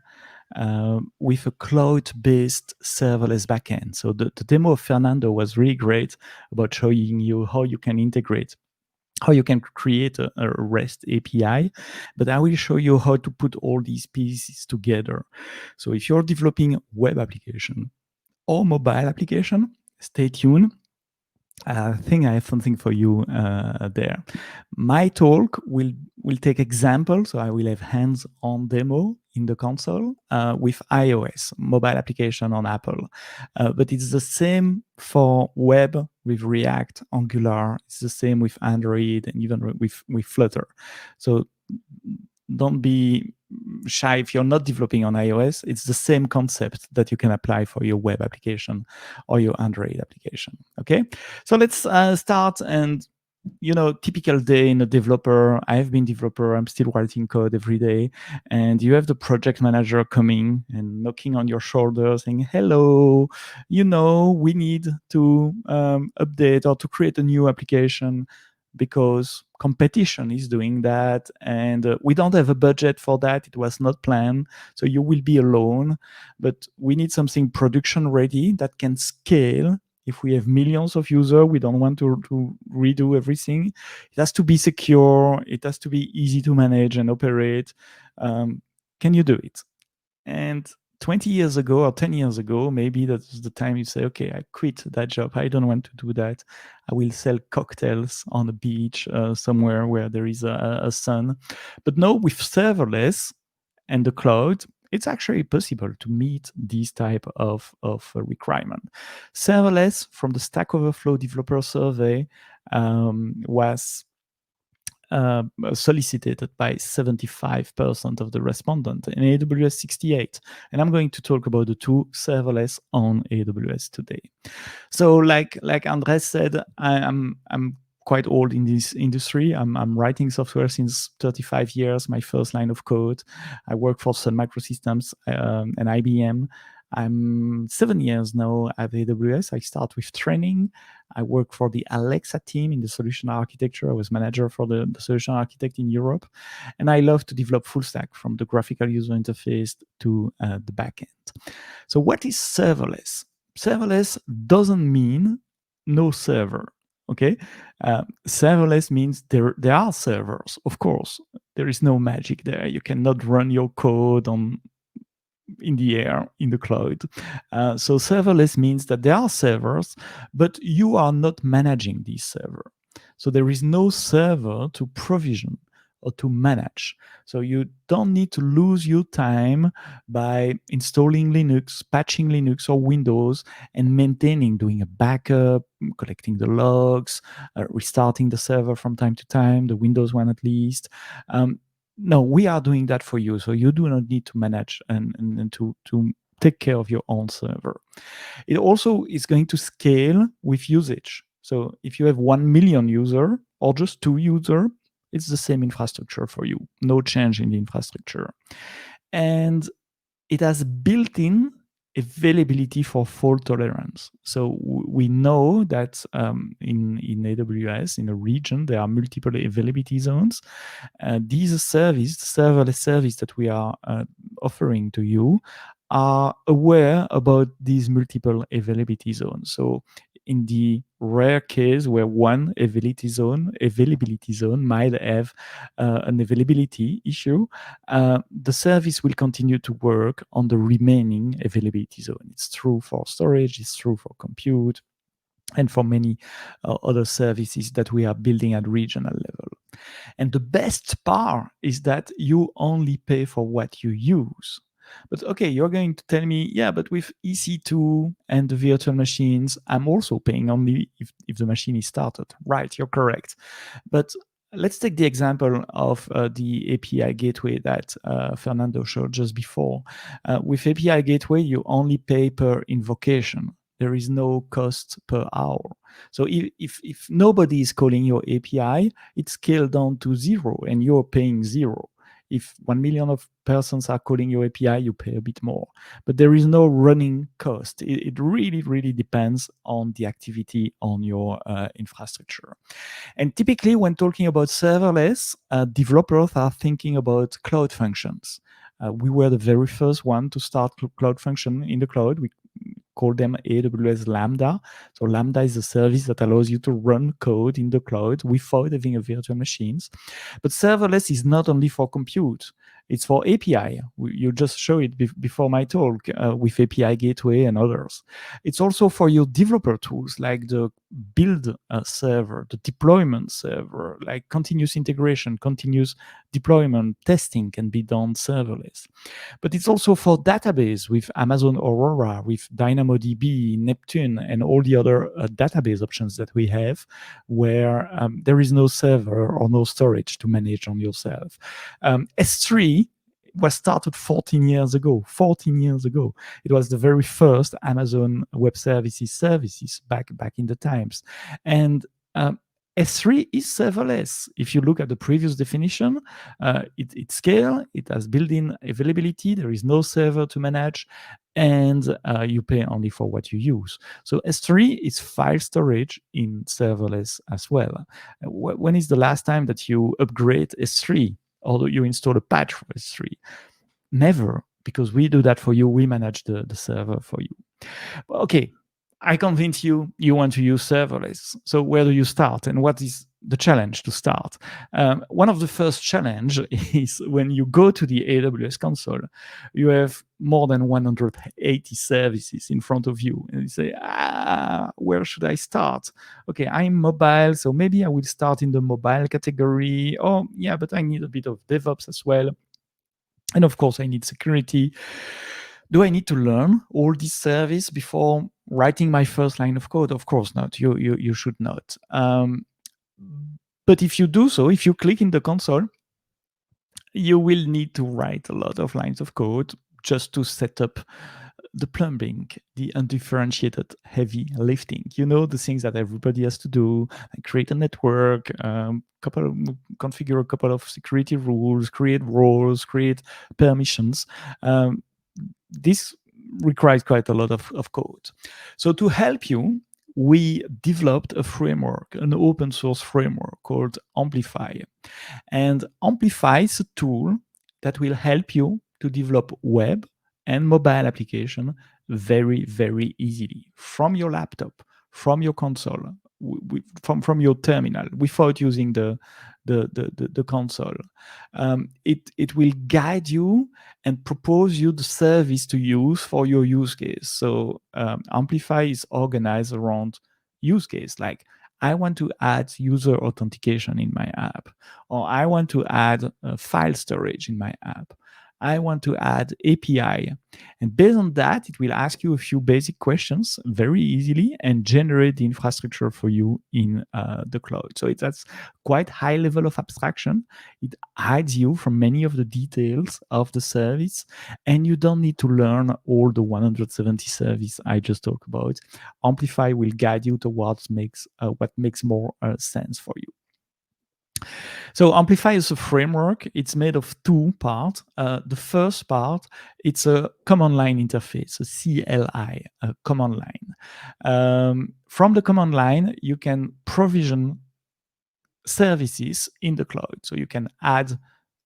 with a cloud-based serverless backend. So the demo of Fernando was really great about showing you how you can integrate, how you can create a REST API, but I will show you how to put all these pieces together. So if you're developing web application or mobile application, stay tuned. I think I have something for you there. My talk will take examples, so I will have hands-on demo in the console with iOS, mobile application on Apple. But it's the same for web with React, Angular. It's the same with Android and even with Flutter. So don't be shy if you're not developing on iOS. It's the same concept that you can apply for your web application or your Android application. Okay, so let's start. And typical day in a developer. I've been developer. I'm still writing code every day, and you have the project manager coming and knocking on your shoulder, saying, "Hello, we need to update or to create a new application because competition is doing that, and we don't have a budget for that. It was not planned, so you will be alone. But we need something production ready that can scale. If we have millions of users, we don't want to redo everything. It has to be secure. It has to be easy to manage and operate. Can you do it?" And 20 years ago or 10 years ago, maybe that's the time you say, okay, I quit that job. I don't want to do that. I will sell cocktails on a beach somewhere where there is a sun. But no, with serverless and the cloud, it's actually possible to meet these type of requirement. Serverless, from the Stack Overflow developer survey, was solicited by 75% of the respondents, and AWS 68%. And I'm going to talk about the two serverless on AWS today. So like Andres said, I'm quite old in this industry. I'm writing software since 35 years, my first line of code. I work for Sun Microsystems and IBM. I'm 7 years now at AWS. I start with training. I work for the Alexa team in the solution architecture. I was manager for the solution architect in Europe. And I love to develop full stack from the graphical user interface to the backend. So what is serverless? Serverless doesn't mean no server. Okay, serverless means there are servers. Of course, there is no magic there. You cannot run your code in the air, in the cloud. So serverless means that there are servers, but you are not managing this server. So there is no server to provision or to manage. So you don't need to lose your time by installing Linux, patching Linux or Windows, and maintaining, doing a backup, collecting the logs, restarting the server from time to time, the Windows one at least. No, we are doing that for you. So you do not need to manage and to take care of your own server. It also is going to scale with usage. So if you have 1 million user or just 2 user, it's the same infrastructure for you. No change in the infrastructure. And it has built-in availability for fault tolerance. So we know that in AWS, in a region, there are multiple availability zones. These serverless service that we are offering to you are aware about these multiple availability zones. So in the rare case where one availability zone might have an availability issue, the service will continue to work on the remaining availability zone. It's true for storage, it's true for compute, and for many other services that we are building at regional level. And the best part is that you only pay for what you use. But okay, you're going to tell me, yeah, but with EC2 and the virtual machines, I'm also paying only if the machine is started. Right, you're correct. But let's take the example of the API gateway that Fernando showed just before. With API gateway, you only pay per invocation. There is no cost per hour. So if nobody is calling your API, it's scaled down to 0 and you're paying 0. If 1 million of persons are calling your API, you pay a bit more. But there is no running cost. It really, really depends on the activity on your infrastructure. And typically, when talking about serverless, developers are thinking about cloud functions. We were the very first one to start cloud function in the cloud. We call them Aws Lambda. So Lambda is a service that allows you to run code in the cloud without having a virtual machines. But serverless is not only for compute. It's for API. You just show it before my talk with API Gateway and others. It's also for your developer tools like the build server, the deployment server, like continuous integration, continuous deployment, testing can be done serverless. But it's also for database with Amazon Aurora, with DynamoDB, Neptune, and all the other database options that we have where there is no server or no storage to manage on yourself. S3 was started 14 years ago. 14 years ago. It was the very first Amazon Web Services back in the times. And S3 is serverless. If you look at the previous definition, it scales, it has built-in availability, there is no server to manage, and you pay only for what you use. So S3 is file storage in serverless as well. When is the last time that you upgrade S3 or you install a patch for S3? Never, because we do that for you. We manage the server for you. Okay. I convince you want to use serverless. So where do you start and what is the challenge to start? One of the first challenge is when you go to the AWS console, you have more than 180 services in front of you. And you say, where should I start? Okay, I'm mobile, so maybe I will start in the mobile category. Oh, yeah, but I need a bit of DevOps as well. And of course, I need security. Do I need to learn all this service before writing my first line of code? Of course not. You should not. But if you do so, if you click in the console, you will need to write a lot of lines of code just to set up the plumbing, the undifferentiated heavy lifting. You know, the things that everybody has to do, like create a network, configure a couple of security rules, create roles, create permissions. This requires quite a lot of code. So to help you, we developed a framework, an open source framework called Amplify. And Amplify is a tool that will help you to develop web and mobile application very, very easily from your laptop, from your console, from your terminal, without using the console. It will guide you and propose you the service to use for your use case. So Amplify is organized around use case, like I want to add user authentication in my app, or I want to add file storage in my app. I want to add API. And based on that, it will ask you a few basic questions very easily and generate the infrastructure for you in the cloud. So that's quite high level of abstraction. It hides you from many of the details of the service, and you don't need to learn all the 170 services I just talked about. Amplify will guide you towards what makes more sense for you. So Amplify is a framework. It's made of two parts. The first part, it's a command line interface, a CLI, a command line. From the command line, you can provision services in the cloud. So you can add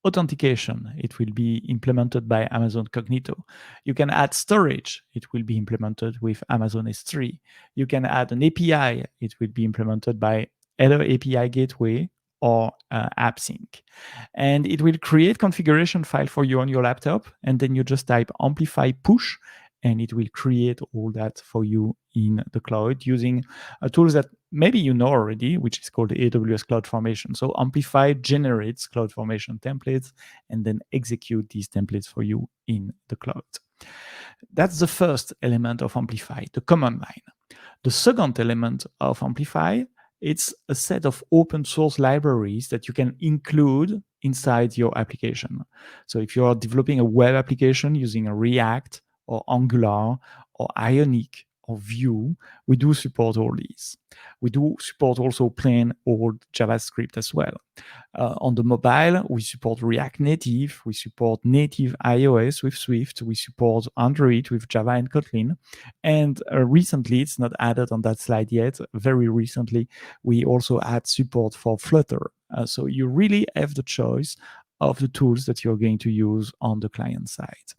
authentication. It will be implemented by Amazon Completo. You can add storage. It will be implemented with Amazon S3. You can add an API. It will be implemented by either API Gateway or AppSync. And it will create configuration file for you on your laptop. And then you just type amplify push, and it will create all that for you in the cloud using tools that maybe you know already, which is called AWS CloudFormation. So Amplify generates CloudFormation templates and then execute these templates for you in the cloud. That's the first element of Amplify, the command line. The second element of Amplify, it's a set of open source libraries that you can include inside your application. So if you are developing a web application using a React or Angular or Ionic or Vue, we do support all these. We do support also plain old JavaScript as well. On the mobile, we support React Native, we support native iOS with Swift, we support Android with Java and Kotlin. And recently, it's not added on that slide yet, very recently, we also add support for Flutter. So you really have the choice of the tools that you're going to use on the client side.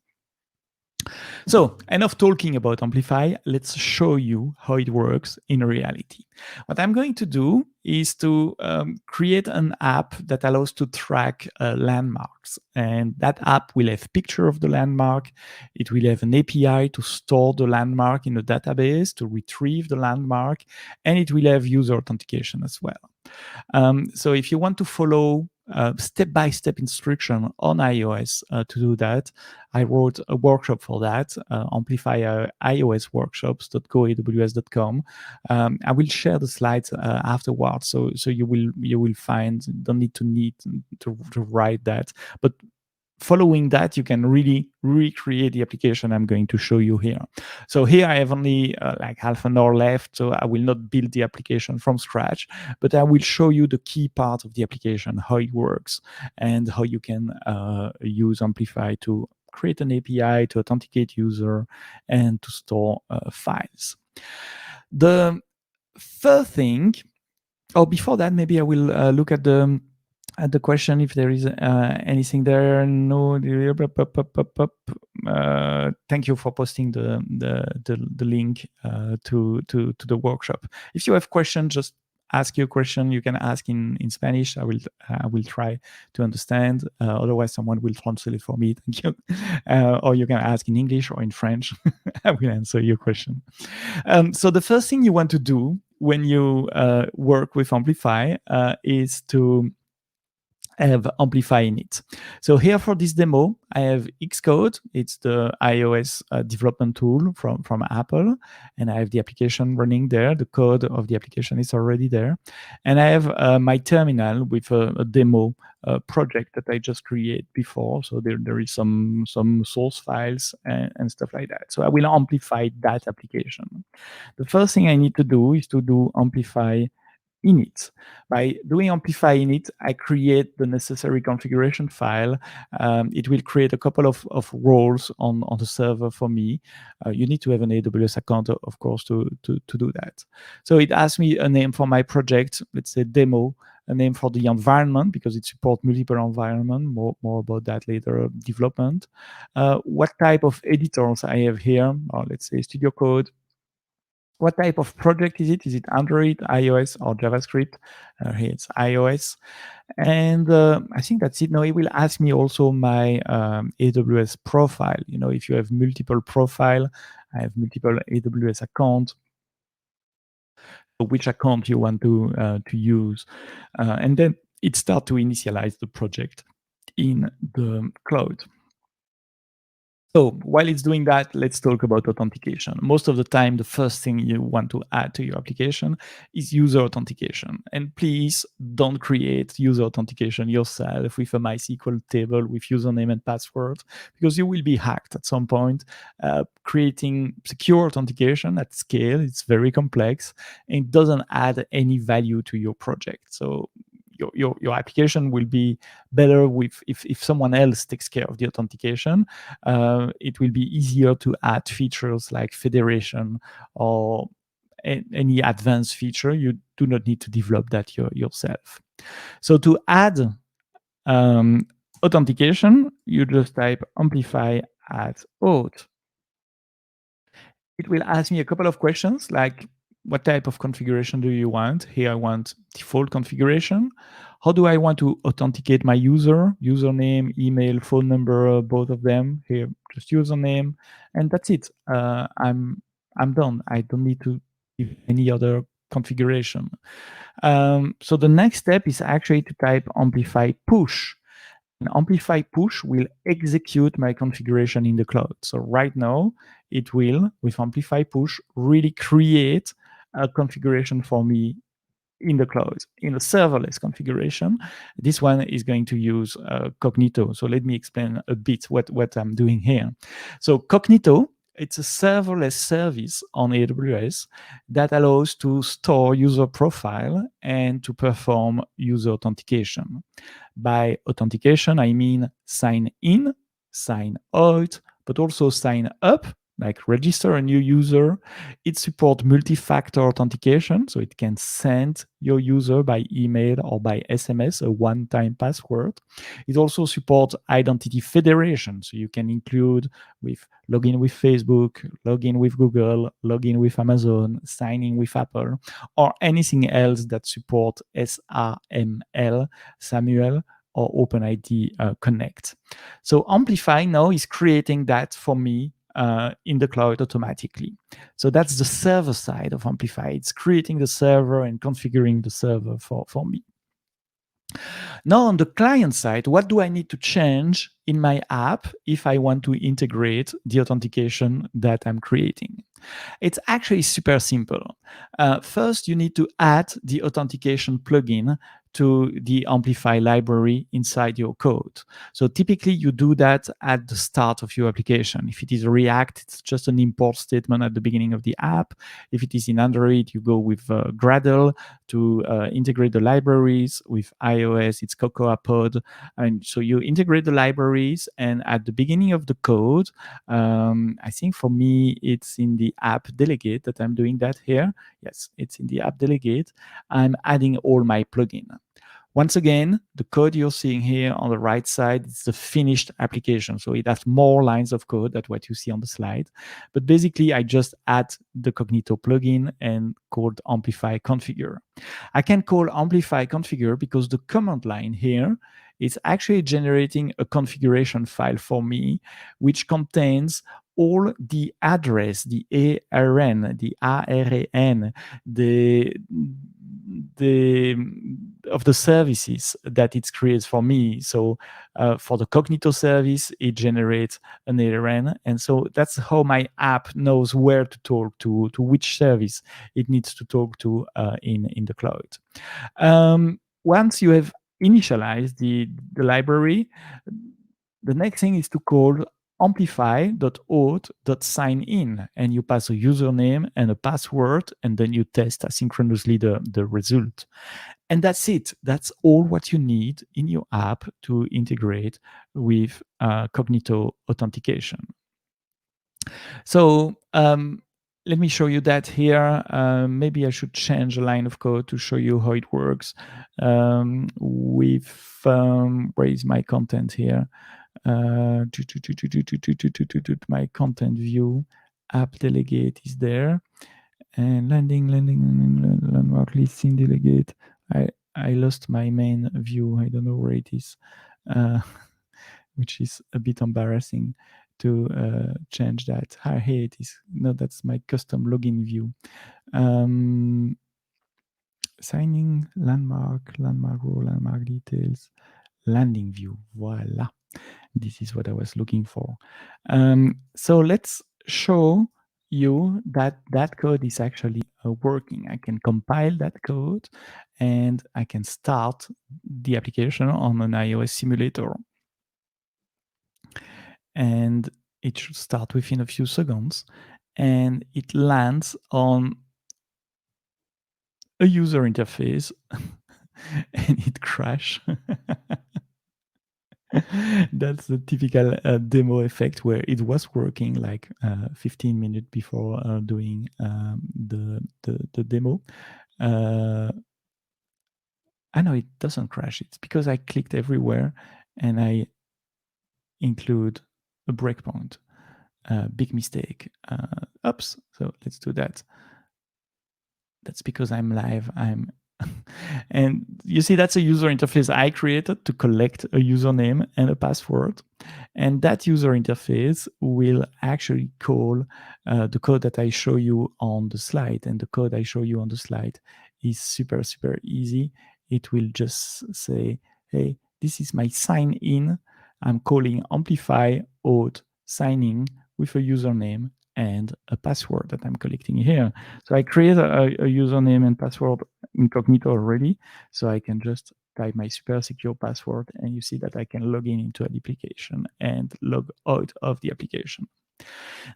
So enough talking about Amplify. Let's show you how it works in reality. What I'm going to do is to create an app that allows to track landmarks. And that app will have picture of the landmark. It will have an API to store the landmark in a database, to retrieve the landmark, and it will have user authentication as well. So if you want to follow step-by-step instruction on iOS to do that, I wrote a workshop for that, Amplify iOS workshops.goaws.com. I will share the slides afterwards, so you will find, don't need to write that, but following that, you can really recreate the application I'm going to show you here. So here I have only like half an hour left, so I will not build the application from scratch, but I will show you the key part of the application, how it works, and how you can use Amplify to create an API, to authenticate user, and to store files. The third thing, before that, maybe I will look at the question if there is anything there. No. Thank you for posting the link to the workshop. If you have questions, just ask your question. You can ask in Spanish. I will try to understand. Otherwise, someone will translate it for me. Thank you. Or you can ask in English or in French. I will answer your question. So the first thing you want to do when you work with Amplify is to have Amplify in it. So here for this demo, I have Xcode. It's the iOS development tool from Apple. And I have the application running there. The code of the application is already there. And I have my terminal with a demo project that I just created before. So there is some source files and stuff like that. So I will amplify that application. The first thing I need to do is to do Amplify init. By doing amplify init, I create the necessary configuration file. It will create a couple of roles on the server for me. You need to have an AWS account, of course, to do that. So it asks me a name for my project, let's say demo, a name for the environment, because it supports multiple environments, more about that later, development. What type of editors I have here, or let's say Studio Code. What type of project is it? Is it Android, iOS, or JavaScript? Here it's iOS. And I think that's it. Now it will ask me also my AWS profile. You know, if you have multiple profile, I have multiple AWS accounts, which account you want to use. And then it starts to initialize the project in the cloud. So while it's doing that, let's talk about authentication. Most of the time, the first thing you want to add to your application is user authentication. And please don't create user authentication yourself with a MySQL table with username and password, because you will be hacked at some point. Creating secure authentication at scale, it's very complex and doesn't add any value to your project. So your application will be better with if someone else takes care of the authentication. It will be easier to add features like federation or any advanced feature. You do not need to develop that yourself. So to add authentication, you just type amplify add auth. It will ask me a couple of questions like, what type of configuration do you want? Here I want default configuration. How do I want to authenticate my user? Username, email, phone number, both of them. Here, just username, and that's it. I'm done. I don't need to give any other configuration. So the next step is actually to type amplify push. And amplify push will execute my configuration in the cloud. So right now, it will, with amplify push, really create a configuration for me in the cloud, in a serverless configuration. This one is going to use Completo. So let me explain a bit what I'm doing here. So Completo, it's a serverless service on AWS that allows to store user profile and to perform user authentication. By authentication, I mean sign in, sign out, but also sign up, like register a new user. It supports multi-factor authentication, so it can send your user by email or by SMS a one-time password. It also supports identity federation, so you can include with login with Facebook, login with Google, login with Amazon, signing with Apple, or anything else that supports SAML, Samuel, or OpenID Connect. So Amplify now is creating that for me in the cloud automatically. So that's the server side of Amplify. It's creating the server and configuring the server for me. Now on the client side, what do I need to change in my app if I want to integrate the authentication that I'm creating? It's actually super simple. First, you need to add the authentication plugin to the Amplify library inside your code. So typically you do that at the start of your application. If it is React, it's just an import statement at the beginning of the app. If it is in Android, you go with Gradle to integrate the libraries. With iOS, it's Cocoa Pod. And so you integrate the libraries, and at the beginning of the code, I think for me, it's in the app delegate that I'm doing that here. Yes, it's in the app delegate. I'm adding all my plugin. Once again, the code you're seeing here on the right side is the finished application. So it has more lines of code than what you see on the slide. But basically, I just add the Completo plugin and called Amplify Configure. I can call Amplify Configure because the command line here is actually generating a configuration file for me, which contains all the address, the ARN, the ARN, of the services that it creates for me. So for the Completo service, it generates an ARN. And so that's how my app knows where to talk to which service it needs to talk to in the cloud. Once you have initialized the library, the next thing is to call amplify.auth.signin, and you pass a username and a password, and then you test asynchronously the result. And that's it. That's all what you need in your app to integrate with Completo authentication. So let me show you that here. Maybe I should change a line of code to show you how it works with, where is my content here? My content view, app delegate is there. And landmark listing delegate. I lost my main view. I don't know where it is, which is a bit embarrassing to change that. Here it is. No, that's my custom login view. Signing, landmark row, landmark details, landing view. Voila. This is what I was looking for. So let's show you that that code is actually working. I can compile that code and I can start the application on an iOS simulator. And it should start within a few seconds. And it lands on a user interface and it crashes. That's the typical demo effect where it was working like 15 minutes before doing the demo. I know it doesn't crash. It's because I clicked everywhere and I include a breakpoint. Big mistake. Oops. So let's do that. That's because I'm live. And you see, that's a user interface I created to collect a username and a password. And that user interface will actually call the code that I show you on the slide. And the code I show you on the slide is super, super easy. It will just say, hey, this is my sign in. I'm calling Amplify auth signing with a username and a password that I'm collecting here. So I create a username and password incognito already. So I can just type my super secure password and you see that I can log in into an application and log out of the application.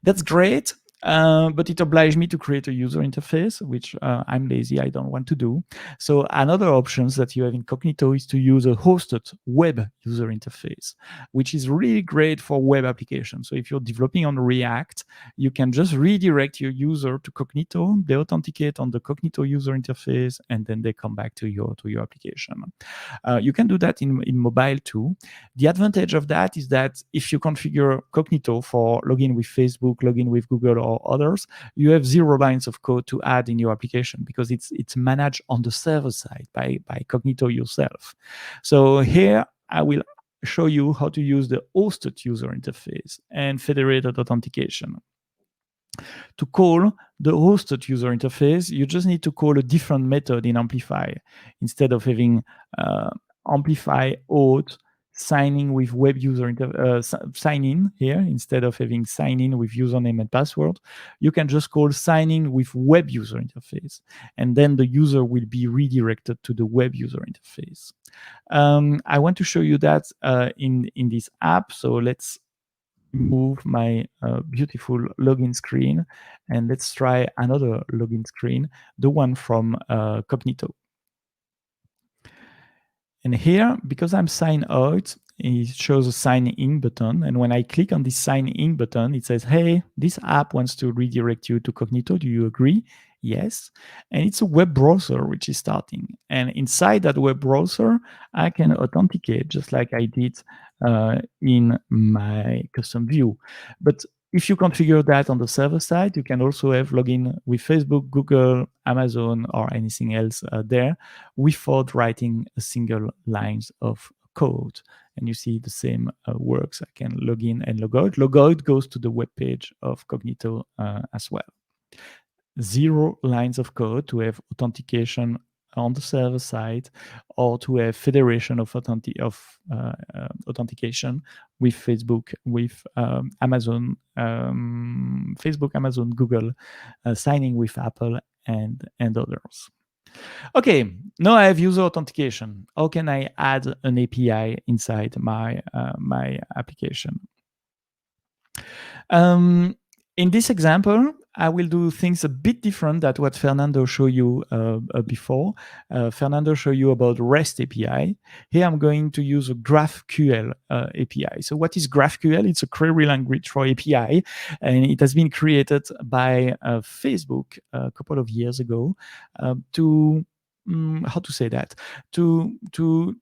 That's great. But it obliged me to create a user interface, which I'm lazy, I don't want to do. So another options that you have in Completo is to use a hosted web user interface, which is really great for web applications. So if you're developing on React, you can just redirect your user to Completo, they authenticate on the Completo user interface, and then they come back to your application. You can do that in mobile too. The advantage of that is that if you configure Completo for login with Facebook, login with Google, or others, you have 0 lines of code to add in your application because it's managed on the server side by Completo yourself. So here I will show you how to use the hosted user interface and federated authentication. To call the hosted user interface, you just need to call a different method in Amplify. Instead of having Amplify auth signing with web user sign in here, instead of having sign in with username and password, you can just call sign in with web user interface. And then the user will be redirected to the web user interface. I want to show you that in this app. So let's move my beautiful login screen and let's try another login screen, the one from Completo. And here, because I'm signed out, it shows a sign in button. And when I click on this sign in button, it says, hey, this app wants to redirect you to Completo. Do you agree? Yes. And it's a web browser which is starting. And inside that web browser, I can authenticate just like I did in my custom view. But if you configure that on the server side, you can also have login with Facebook, Google, Amazon, or anything else there without writing a single lines of code. And you see the same works. I can log in and log out. Log out goes to the web page of Completo as well. 0 lines of code to have authentication on the server side, or to have federation of authentication with Facebook, with Amazon, Facebook, Amazon, Google, signing with Apple, and others. Okay, now I have user authentication. How can I add an API inside my my application? In this example, I will do things a bit different than what Fernando showed you before. Fernando showed you about REST API. Here I'm going to use a GraphQL API. So what is GraphQL? It's a query language for API, and it has been created by Facebook a couple of years ago to how to say that, to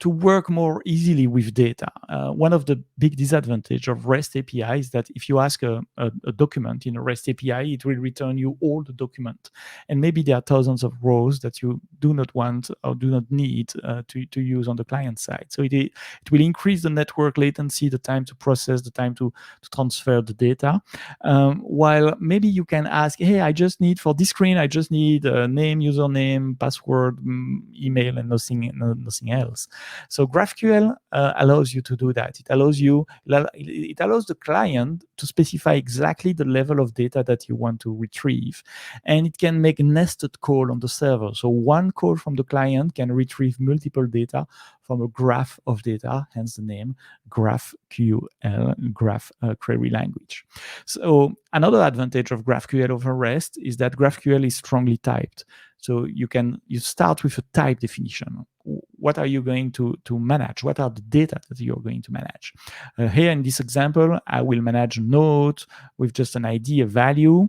work more easily with data. One of the big disadvantage of REST API is that if you ask a document in a REST API, it will return you all the document, and maybe there are thousands of rows that you do not want or do not need to use on the client side. So it will increase the network latency, the time to process, the time to transfer the data, while maybe you can ask, hey, I just need, for this screen, I just need a name, username, password, email, and nothing else. So GraphQL allows you to do that. It allows the client to specify exactly the level of data that you want to retrieve, and it can make nested call on the server. So one call from the client can retrieve multiple data from a graph of data, hence the name GraphQL, graph query language. So another advantage of GraphQL over REST is that GraphQL is strongly typed. So you start with a type definition. What are you going to manage? What are the data that you're going to manage? Here in this example, I will manage a node with just an ID, a value,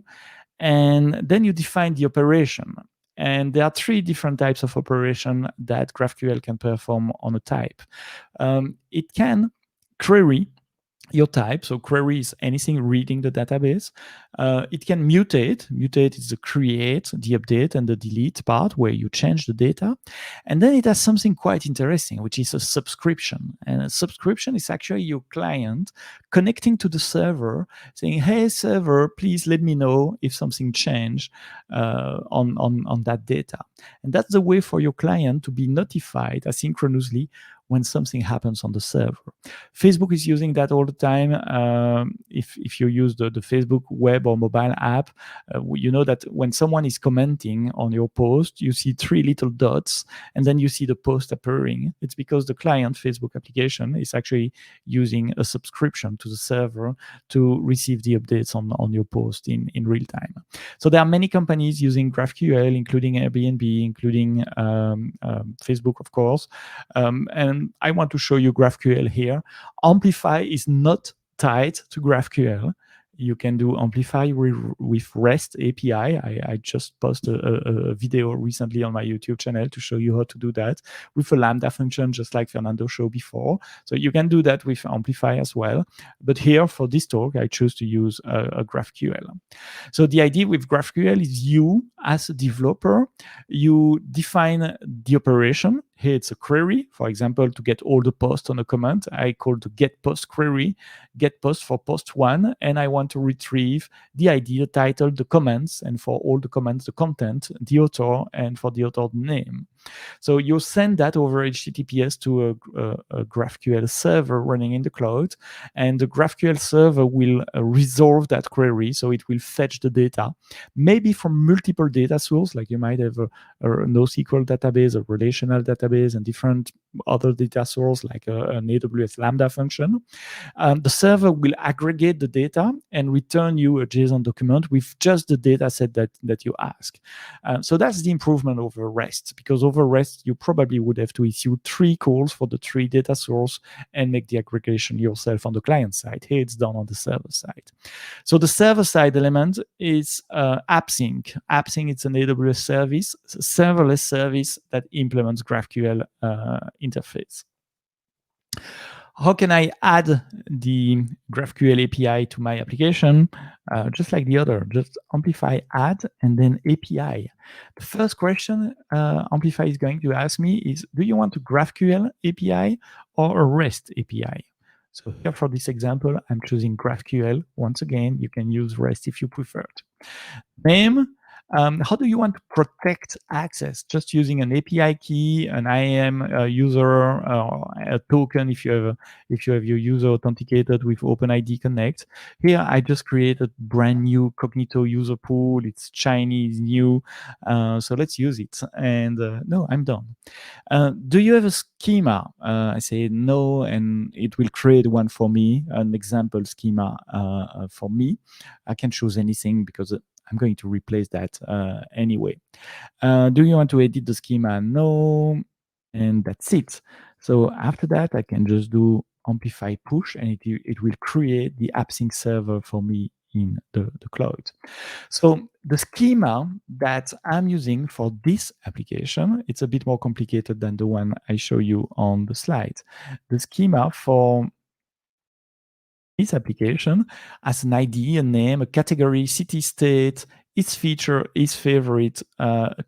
and then you define the operation. And there are three different types of operation that GraphQL can perform on a type. It can query your type. So query is anything reading the database. It can mutate. Mutate is the create, the update, and the delete part where you change the data. And then it has something quite interesting, which is a subscription. And a subscription is actually your client connecting to the server, saying, hey, server, please let me know if something changed on that data. And that's the way for your client to be notified asynchronously when something happens on the server. Facebook is using that all the time. If you use the Facebook web or mobile app, you know that when someone is commenting on your post, you see three little dots, and then you see the post appearing. It's because the client Facebook application is actually using a subscription to the server to receive the updates on your post in real time. So there are many companies using GraphQL, including Airbnb, including Facebook, of course. And I want to show you GraphQL here. Amplify is not tied to GraphQL. You can do Amplify with REST API. I just posted a video recently on my YouTube channel to show you how to do that with a Lambda function, just like Fernando showed before. So you can do that with Amplify as well. But here for this talk, I choose to use a GraphQL. So the idea with GraphQL is you, as a developer, you define the operation. Here it's a query, for example, to get all the posts on a comment. I call the get post query, get post for post one, and I want to retrieve the ID, the title, the comments, and for all the comments, the content, the author, and for the author, name. So you send that over HTTPS to a GraphQL server running in the cloud, and the GraphQL server will resolve that query. So it will fetch the data, maybe from multiple data sources, like you might have a NoSQL database, a relational database, and different other data sources like an AWS Lambda function. The server will aggregate the data and return you a JSON document with just the data set that you ask. So that's the improvement over REST, because over REST, you probably would have to issue 3 calls for the 3 data source and make the aggregation yourself on the client side. Here it's done on the server side. So the server side element is AppSync. AppSync, it's an AWS service, serverless service that implements GraphQL interface. How can I add the GraphQL API to my application? Just like the other, just Amplify add and then API. The first question Amplify is going to ask me is, do you want a GraphQL API or a REST API? So here for this example, I'm choosing GraphQL. Once again, you can use REST if you prefer. Name, How do you want to protect access? Just using an API key, an IAM user, a token if you have your user authenticated with OpenID Connect. Here, I just created brand new Completo user pool. It's Chinese, new, so let's use it. And no, I'm done. Do you have a schema? I say no, and it will create one for me, an example schema for me. I can choose anything because I'm going to replace that anyway. Do you want to edit the schema? No, and that's it. So after that, I can just do Amplify push, and it will create the AppSync server for me in the cloud. So the schema that I'm using for this application, it's a bit more complicated than the one I show you on the slide. The schema for this application has an ID, a name, a category, city, state, its feature, its favorite,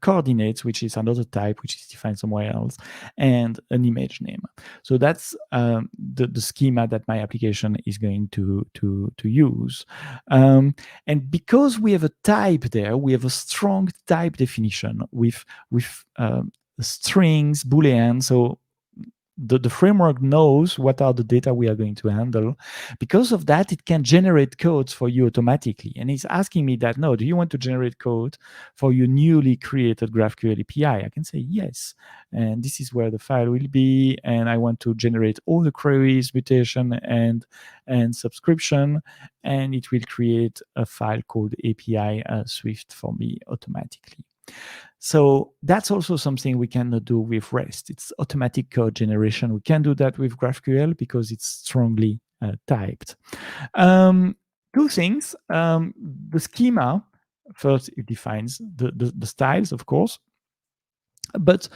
coordinates, which is another type, which is defined somewhere else, and an image name. So that's the schema that my application is going to use. And because we have a type there, we have a strong type definition with strings, Boolean. So the framework knows what are the data we are going to handle. Because of that, it can generate codes for you automatically. And it's asking me that, no, do you want to generate code for your newly created GraphQL API? I can say yes. And this is where the file will be. And I want to generate all the queries, mutation, and subscription. And it will create a file called API Swift for me automatically. So that's also something we cannot do with REST. It's automatic code generation. We can do that with GraphQL because it's strongly typed. Two things. The schema, first, it defines the styles, of course. But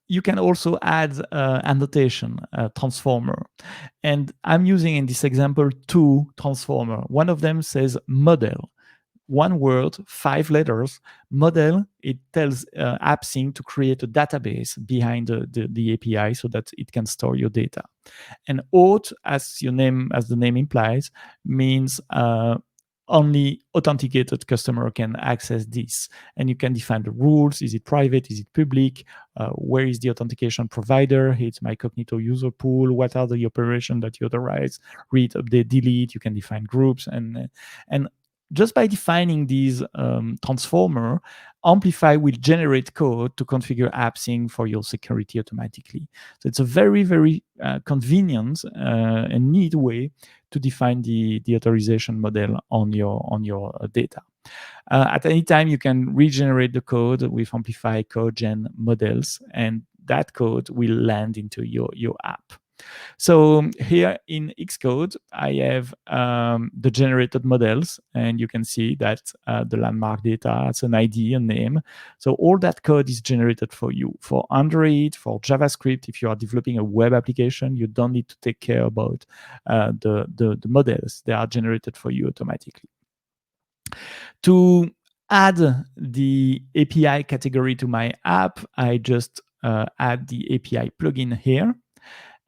you can also add annotation, transformer. And I'm using in this example 2 transformer. One of them says model. 1 word, 5 letters. Model, it tells AppSync to create a database behind the API so that it can store your data. And auth, as the name implies, means only authenticated customer can access this. And you can define the rules. Is it private? Is it public? Where is the authentication provider? It's my Completo user pool. What are the operations that you authorize? Read, update, delete. You can define groups. And just by defining these transformer, Amplify will generate code to configure AppSync for your security automatically. So it's a very, very convenient and neat way to define the authorization model on your data. At any time, you can regenerate the code with Amplify code gen models, and that code will land into your app. So here in Xcode, I have the generated models, and you can see that the landmark data has an ID, a name. So all that code is generated for you. For Android, for JavaScript, if you are developing a web application, you don't need to take care about the models. They are generated for you automatically. To add the API category to my app, I just add the API plugin here.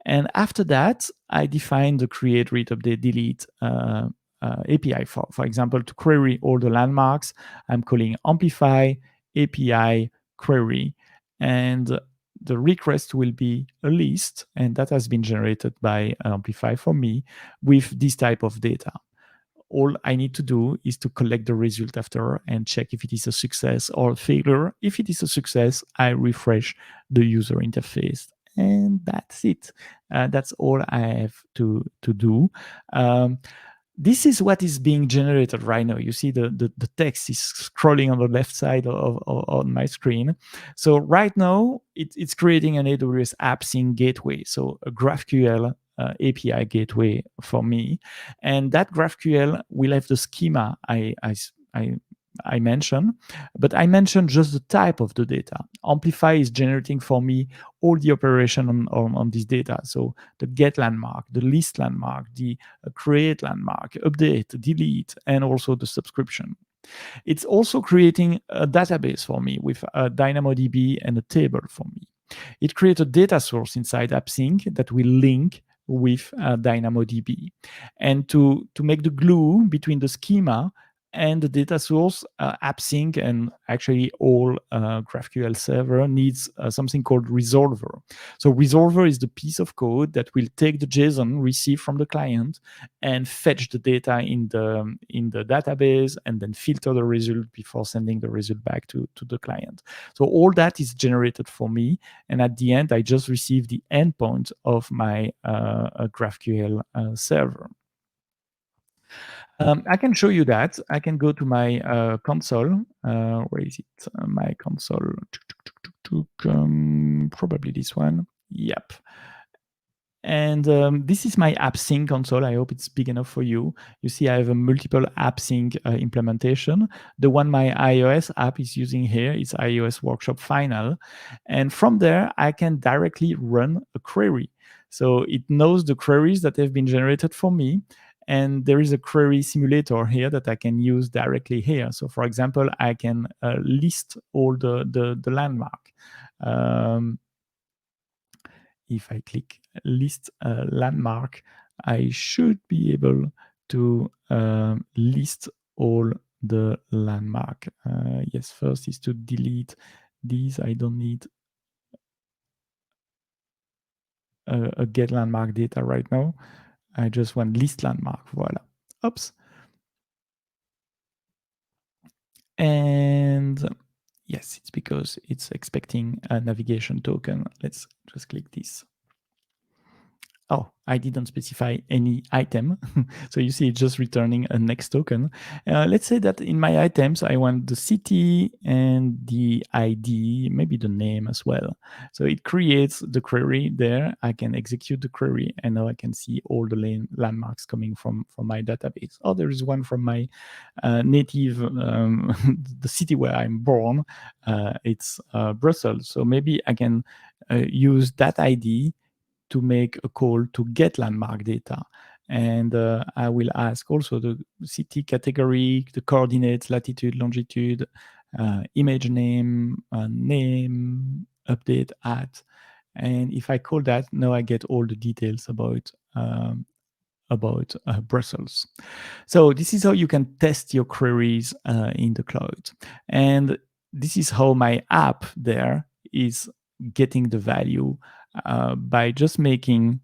And after that, I define the create, read, update, delete API. For example, to query all the landmarks, I'm calling Amplify API query. And the request will be a list, and that has been generated by Amplify for me with this type of data. All I need to do is to collect the result after and check if it is a success or a failure. If it is a success, I refresh the user interface. And that's it. That's all I have to do. This is what is being generated right now. You see the text is scrolling on the left side on my screen. So right now, it's creating an AWS AppSync gateway, so a GraphQL API gateway for me. And that GraphQL will have the schema I mentioned, but I mentioned just the type of the data. Amplify is generating for me all the operation on this data. So the get landmark, the list landmark, the create landmark, update, delete, and also the subscription. It's also creating a database for me with a Dynamodb and a table for me. It creates a data source inside AppSync that will link with DynamoDB. And to make the glue between the schema and the data source, AppSync, and actually all GraphQL server needs something called resolver. So resolver is the piece of code that will take the JSON received from the client and fetch the data in the database and then filter the result before sending the result back to the client. So all that is generated for me, and at the end I just receive the endpoint of my GraphQL server. I can show you that. I can go to my console. Where is it? My console. Probably this one. Yep. And this is my AppSync console. I hope it's big enough for you. You see I have a multiple AppSync implementation. The one my iOS app is using here is iOS Workshop Final. And from there, I can directly run a query. So it knows the queries that have been generated for me. And there is a query simulator here that I can use directly here. So for example, I can list all the landmark. If I click list landmark, I should be able to list all the landmark. Yes, first is to delete these. I don't need a get landmark data right now. I just want list landmark. Voila. Oops. And yes, it's because it's expecting a navigation token. Let's just click this. Oh, I didn't specify any item. So you see it's just returning a next token. Let's say that in my items, I want the city and the ID, maybe the name as well. So it creates the query there. I can execute the query, and now I can see all the landmarks coming from my database. Oh, there is one from my native, the city where I'm born. It's Brussels. So maybe I can use that ID to make a call to get landmark data. And I will ask also the city category, the coordinates, latitude, longitude, image name, update at. And if I call that, now I get all the details about Brussels. So this is how you can test your queries in the cloud. And this is how my app there is getting the value by just making,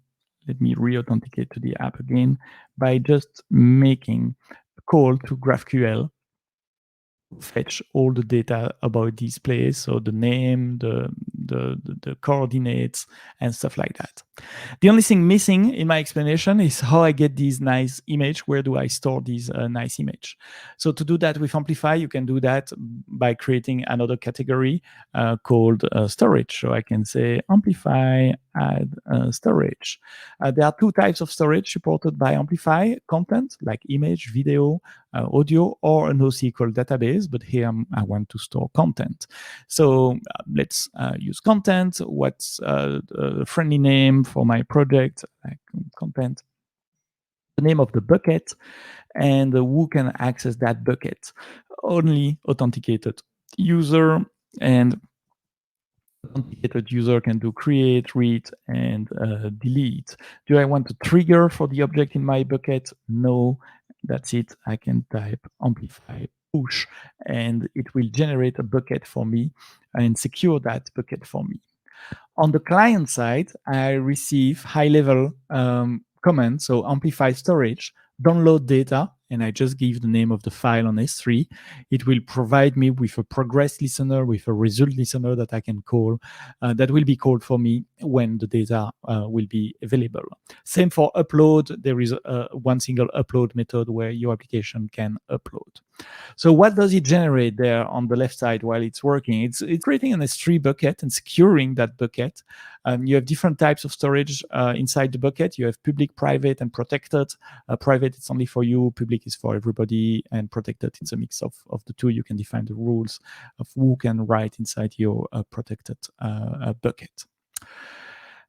let me re-authenticate to the app again, by just making a call to GraphQL, fetch all the data about this place, so the name, the coordinates, and stuff like that. The only thing missing in my explanation is how I get these nice image. Where do I store these nice image? So to do that with Amplify, you can do that by creating another category called storage. So I can say Amplify add storage. There are two types of storage supported by Amplify: content like image, video, audio, or a NoSQL database. But here I want to store content. So let's use content. What's the friendly name for my project? Like content, the name of the bucket, and who can access that bucket? Only authenticated user, and authenticated user can do create, read, and delete. Do I want a trigger for the object in my bucket? No, that's it. I can type amplify push, and it will generate a bucket for me and secure that bucket for me. On the client side, I receive high-level commands, so amplify storage, download data, and I just give the name of the file on S3. It will provide me with a progress listener, with a result listener that I can call, that will be called for me when the data will be available. Same for upload. There is one single upload method where your application can upload. So what does it generate there on the left side while it's working? It's creating an S3 bucket and securing that bucket. You have different types of storage inside the bucket. You have public, private, and protected. Private, it's only for you. Public is for everybody. And protected, it's a mix of the two. You can define the rules of who can write inside your protected bucket.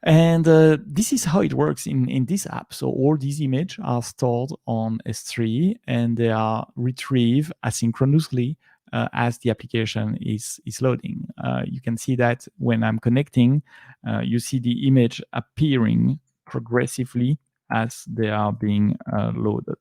And this is how it works in this app. So all these images are stored on S3 and they are retrieved asynchronously as the application is loading. You can see that when I'm connecting, you see the image appearing progressively as they are being loaded.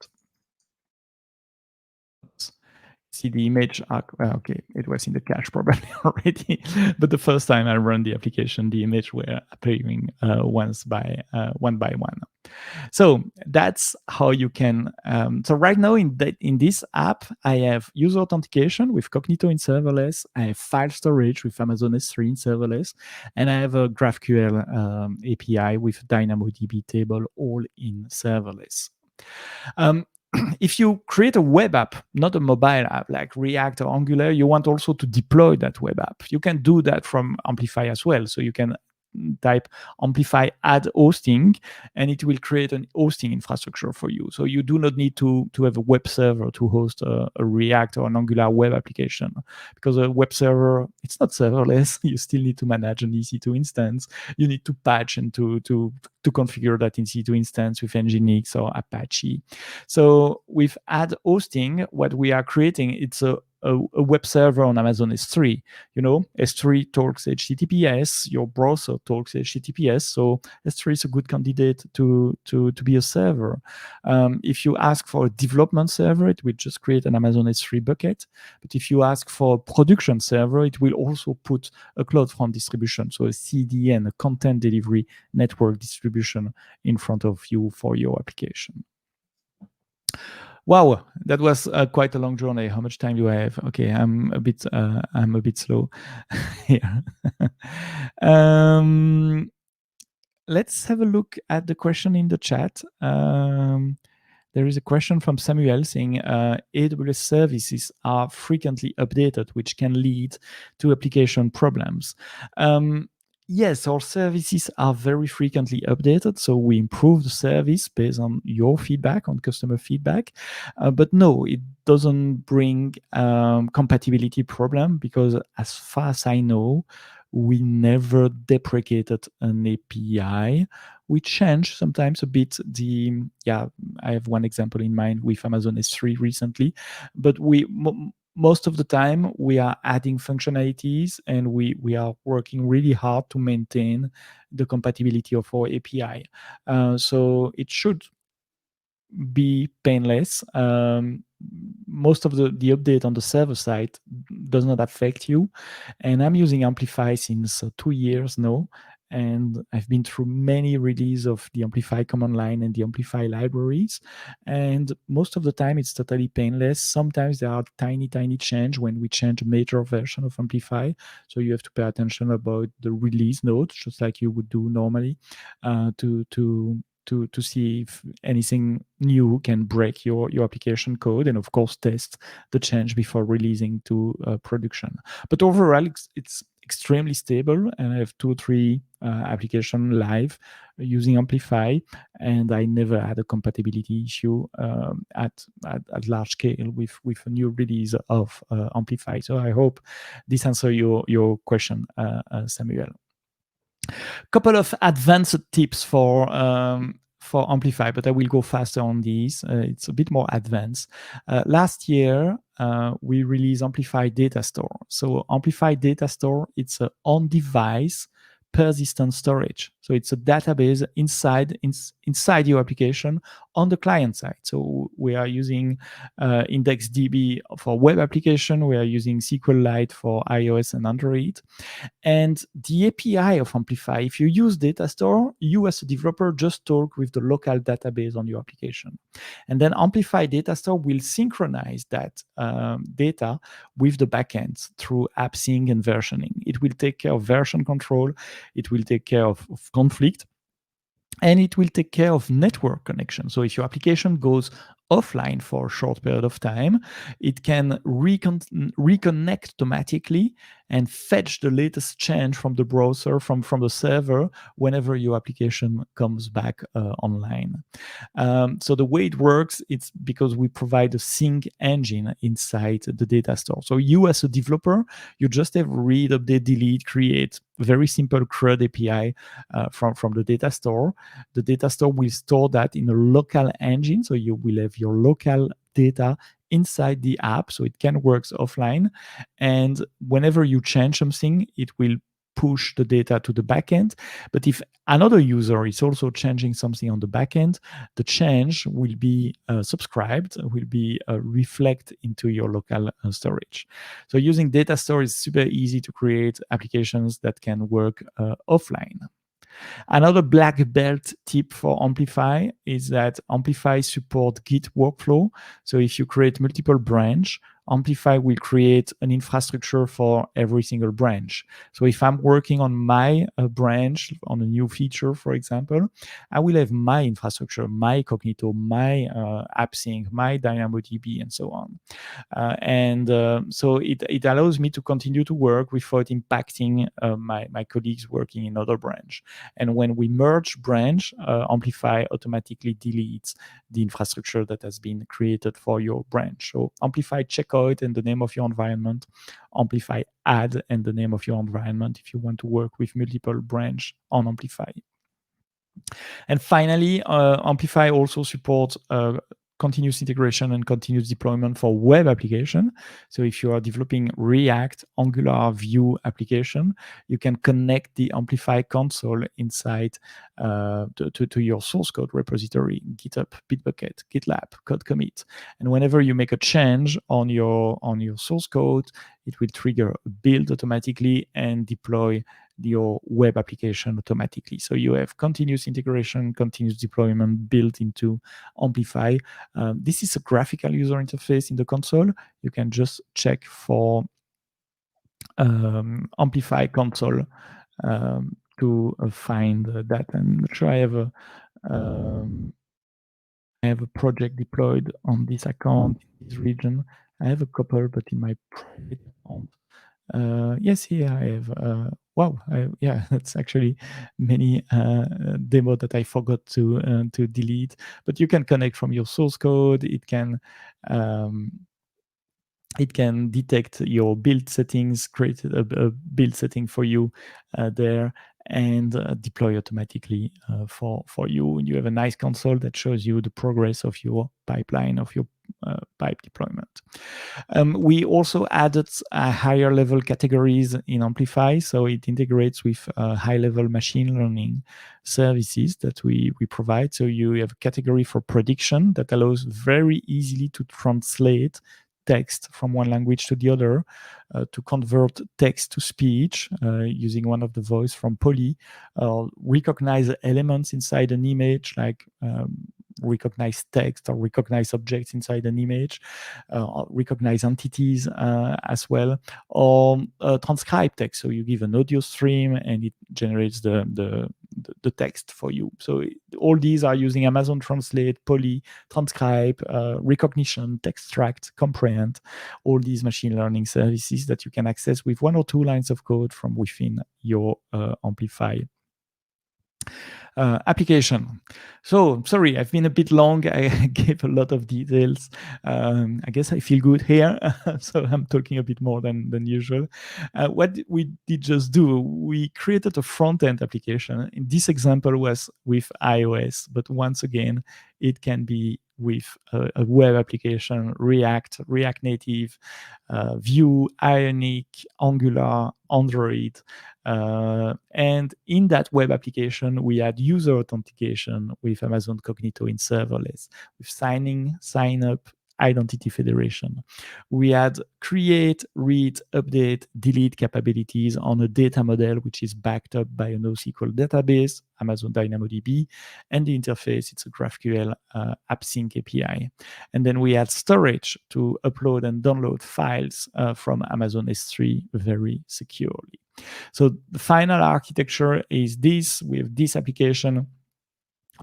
see the image. Okay, it was in the cache probably already, but the first time I run the application, the image were appearing one by one. So that's how you can. So right now in this app, I have user authentication with Completo in serverless. I have file storage with Amazon S3 in serverless, and I have a GraphQL API with Dynamodb table all in serverless. If you create a web app, not a mobile app like React or Angular, you want also to deploy that web app. You can do that from Amplify as well. So you can type Amplify add hosting, and it will create an hosting infrastructure for you. So you do not need to have a web server to host a React or an Angular web application, because a web server, it's not serverless. You still need to manage an EC2 instance. You need to patch and to configure that in EC2 instance with Nginx or Apache. So with add hosting, what we are creating, it's a web server on Amazon S3. S3 talks HTTPS, your browser talks HTTPS, so S3 is a good candidate to be a server. If you ask for a development server, it will just create an Amazon S3 bucket. But if you ask for a production server, it will also put a CloudFront distribution, so a CDN, a content delivery network distribution in front of you for your application. Wow, that was quite a long journey. How much time do I have? Okay, I'm a bit slow here. Let's have a look at the question in the chat. There is a question from Samuel saying AWS services are frequently updated, which can lead to application problems. Yes, our services are very frequently updated, so we improve the service based on your feedback, on customer feedback. But no, it doesn't bring compatibility problem, because as far as I know, we never deprecated an API. We change sometimes a bit I have one example in mind with Amazon S3 recently, but most of the time we are adding functionalities, and we are working really hard to maintain the compatibility of our API. So it should be painless. Most of the update on the server side does not affect you. And I'm using Amplify since 2 years now. And I've been through many releases of the Amplify command line and the Amplify libraries. And most of the time, it's totally painless. Sometimes there are tiny change when we change a major version of Amplify. So you have to pay attention about the release notes, just like you would do normally, to see if anything new can break your application code, and of course test the change before releasing to production. But overall, it's extremely stable, and I have 2 or 3 applications live using Amplify, and I never had a compatibility issue at large scale with a new release of Amplify. So I hope this answers your question, Samuel. Couple of advanced tips for Amplify, but I will go faster on these. It's a bit more advanced. Last year, we released Amplify Data Store. So Amplify Data Store, it's an on-device persistent storage. So it's a database inside your application on the client side. So we are using IndexedDB for web application. We are using SQLite for iOS and Android. And the API of Amplify, if you use Data Store, you as a developer just talk with the local database on your application. And then Amplify Data Store will synchronize that data with the backends through AppSync and versioning. It will take care of version control. It will take care of conflict. And it will take care of network connection. So if your application goes offline for a short period of time, it can reconnect automatically and fetch the latest change from the browser, from the server, whenever your application comes back online. So the way it works, it's because we provide a sync engine inside the data store. So you as a developer, you just have read, update, delete, create a very simple CRUD API from the data store. The data store will store that in a local engine. So you will have your local data inside the app, so it can work offline. And whenever you change something, it will push the data to the backend. But if another user is also changing something on the backend, the change will be subscribed, will be reflect into your local storage. So using data store is super easy to create applications that can work offline. Another black belt tip for Amplify is that Amplify supports Git workflow. So if you create multiple branch, Amplify will create an infrastructure for every single branch. So if I'm working on my branch on a new feature, for example, I will have my infrastructure, my Completo, my AppSync, my DynamoDB, and so on. So it allows me to continue to work without impacting my colleagues working in other branch. And when we merge branch, Amplify automatically deletes the infrastructure that has been created for your branch. So Amplify checkout and the name of your environment, Amplify add and the name of your environment if you want to work with multiple branch on Amplify. And finally, Amplify also supports continuous integration and continuous deployment for web application. So if you are developing React, Angular, Vue application, you can connect the Amplify console inside to your source code repository, GitHub, Bitbucket, GitLab, code commit. And whenever you make a change on your source code, it will trigger a build automatically and deploy your web application automatically. So you have continuous integration, continuous deployment built into Amplify. This is a graphical user interface in the console. You can just check for Amplify console to find that. I'm not sure I have a project deployed on this account in this region. I have a couple, but in my private account. Yes, here I have. Wow, yeah, that's actually many demo that I forgot to delete. But you can connect from your source code. It can detect your build settings, create a build setting for you there, and deploy automatically for you. And you have a nice console that shows you the progress of your pipeline, of your pipe deployment. We also added higher level categories in Amplify, so it integrates with high level machine learning services that we provide. So you have a category for prediction that allows very easily to translate text from one language to the other, to convert text to speech using one of the voice from Poly, recognize elements inside an image like recognize text or recognize objects inside an image, recognize entities as well, or transcribe text. So you give an audio stream and it generates the text for you. So all these are using Amazon Translate, Poly, Transcribe, Recognition, Textract, Comprehend, all these machine learning services that you can access with 1 or 2 lines of code from within your Amplify application. So sorry, I've been a bit long. I gave a lot of details. I guess I feel good here, so I'm talking a bit more than usual. What we did just do, we created a front-end application. In this example was with iOS, but once again, it can be with a web application, React Native, Vue, Ionic, Angular, Android. And in that web application, we had user authentication with Amazon Completo in serverless, with signing, sign up, identity federation. We had create, read, update, delete capabilities on a data model, which is backed up by a NoSQL database, Amazon DynamoDB, and the interface, it's a GraphQL AppSync API. And then we had storage to upload and download files from Amazon S3 very securely. So the final architecture is this. We have this application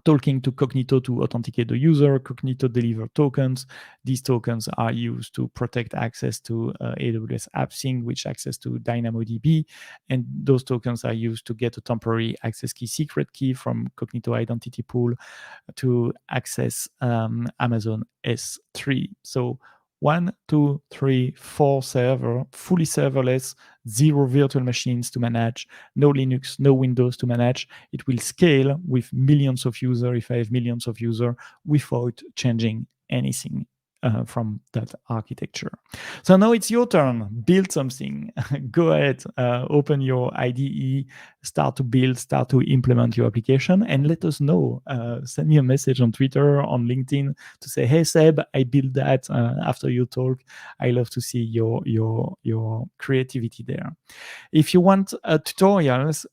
talking to Completo to authenticate the user. Completo deliver tokens. These tokens are used to protect access to AWS AppSync, which access to DynamoDB. And those tokens are used to get a temporary access key, secret key from Completo identity pool to access Amazon S3. So 1, 2, 3, 4 server, fully serverless, 0 virtual machines to manage, no Linux, no Windows to manage. It will scale with millions of users if I have millions of users without changing anything from that architecture. So now it's your turn. Build something. Go ahead, open your IDE, start to build, start to implement your application, and let us know. Send me a message on Twitter, on LinkedIn to say, hey, Seb, I built that after your talk. I love to see your creativity there. If you want tutorials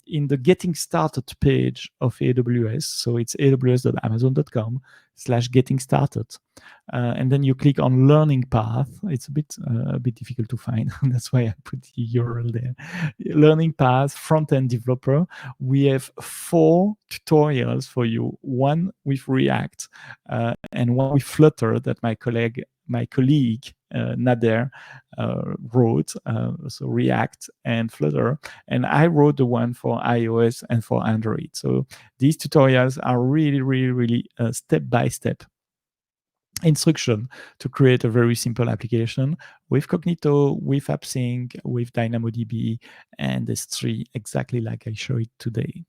in the Getting Started page of AWS, so it's aws.amazon.com/getting started. And then you click on Learning Path. It's a bit difficult to find. That's why I put the URL there. Learning Path, Front-End Developer. We have 4 tutorials for you. One with React and one with Flutter that my colleague Nader wrote, so React and Flutter, and I wrote the one for iOS and for Android. So these tutorials are really step-by-step instruction to create a very simple application with Completo, with AppSync, with Dynamodb, and S3, exactly like I showed it today.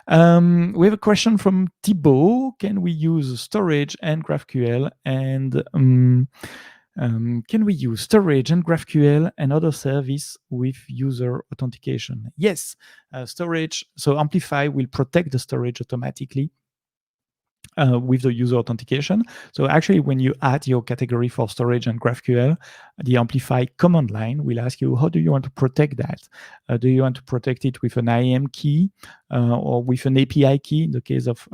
We have a question from Thibaut. Can we use storage and GraphQL and can we use storage and GraphQL and other service with user authentication? Yes, storage. So Amplify will protect the storage automatically with the user authentication. So actually, when you add your category for storage and GraphQL, the Amplify command line will ask you, how do you want to protect that? Do you want to protect it with an IAM key or with an API key in the case of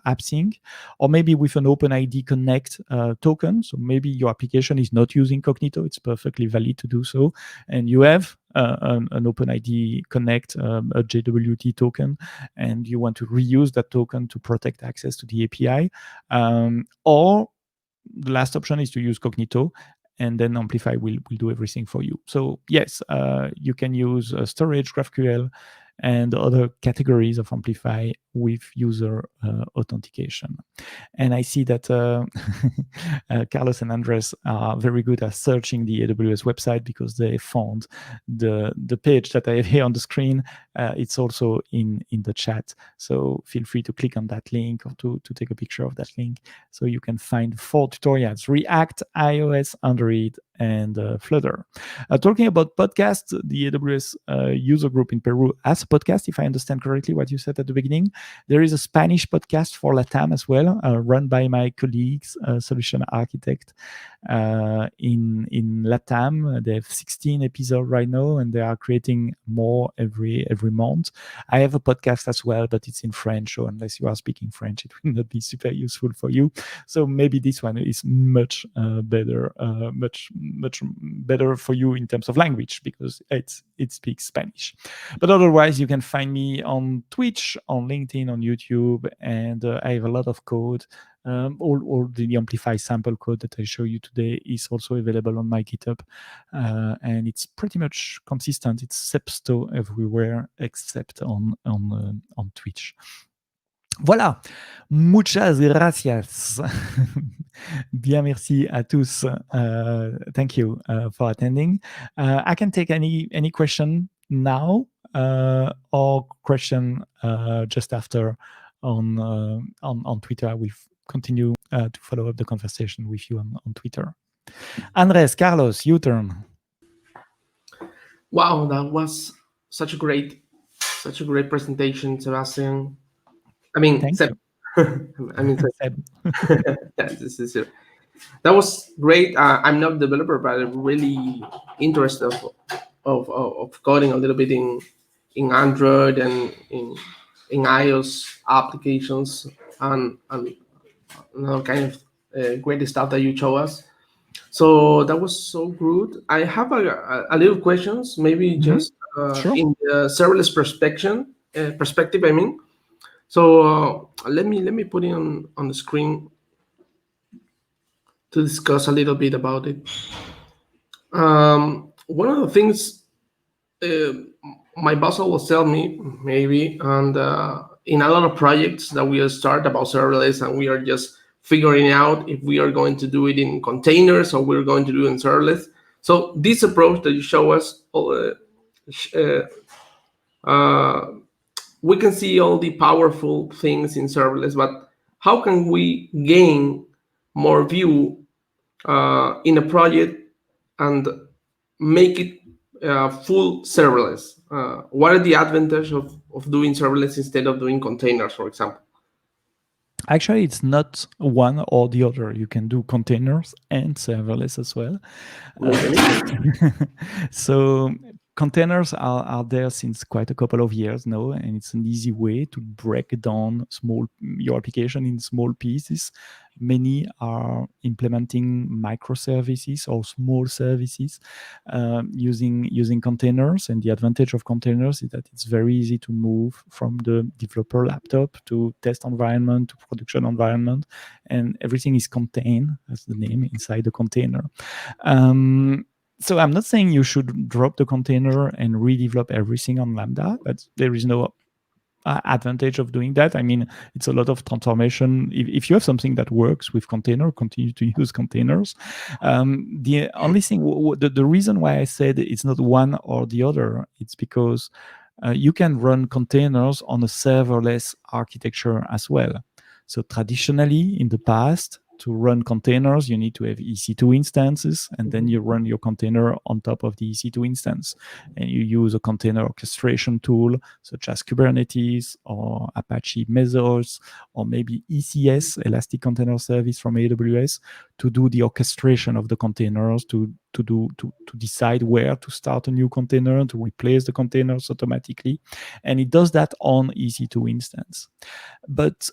AppSync, or maybe with an OpenID Connect token? So maybe your application is not using Completo. It's perfectly valid to do so. And you have an OpenID Connect, a JWT token, and you want to reuse that token to protect access to the API. Or the last option is to use Completo, and then Amplify will do everything for you. So yes, you can use storage, GraphQL, and other categories of Amplify with user authentication. And I see that Carlos and Andres are very good at searching the AWS website because they found the page that I have here on the screen. It's also in the chat. So feel free to click on that link or to take a picture of that link so you can find 4 tutorials: React, iOS, Android, and Flutter. Talking about podcasts, the AWS user group in Peru has a podcast, if I understand correctly what you said at the beginning. There is a Spanish podcast for LATAM as well, run by my colleagues, solution architect in LATAM. They have 16 episodes right now, and they are creating more every month. I have a podcast as well, but it's in French, so unless you are speaking French, it will not be super useful for you. So maybe this one is much better for you in terms of language because it speaks Spanish. But otherwise, you can find me on Twitch, on LinkedIn, on YouTube, and I have a lot of code. All the Amplify sample code that I show you today is also available on my GitHub, and it's pretty much consistent. It's Sepsto everywhere except on Twitch. Voilà, muchas gracias. Bien, merci à tous. Thank you for attending. I can take any question now or question just after on Twitter. I will continue to follow up the conversation with you on Twitter. Andres, Carlos, your turn. Wow, that was such a great presentation, Sebastian. I mean, Seb. I mean, Seb. Yeah, this is it. That was great. I'm not a developer, but I'm really interested of coding a little bit in Android and in iOS applications and another kind of great stuff that you show us. So that was so good. I have a little questions, maybe just Sure. in the serverless perspective. I mean. So let me put it on the screen to discuss a little bit about it. One of the things my boss will tell me maybe, and in a lot of projects that we start about serverless, and we are just figuring out if we are going to do it in containers or we're going to do it in serverless. So this approach that you show us, we can see all the powerful things in serverless, but how can we gain more view in a project and make it full serverless? What are the advantages of doing serverless instead of doing containers, for example? Actually, it's not one or the other. You can do containers and serverless as well. So containers are there since quite a couple of years now, and it's an easy way to break down your application in small pieces. Many are implementing microservices or small services using containers. And the advantage of containers is that it's very easy to move from the developer laptop to test environment to production environment, and everything is contained, as the name, inside the container. So I'm not saying you should drop the container and redevelop everything on Lambda, but there is no advantage of doing that. I mean, it's a lot of transformation. If you have something that works with container, continue to use containers. The only thing, the reason why I said it's not one or the other, it's because you can run containers on a serverless architecture as well. So traditionally, in the past, to run containers, you need to have EC2 instances, and then you run your container on top of the EC2 instance. And you use a container orchestration tool, such as Kubernetes or Apache Mesos, or maybe ECS, Elastic Container Service from AWS, to do the orchestration of the containers, to decide where to start a new container, to replace the containers automatically. And it does that on EC2 instance. But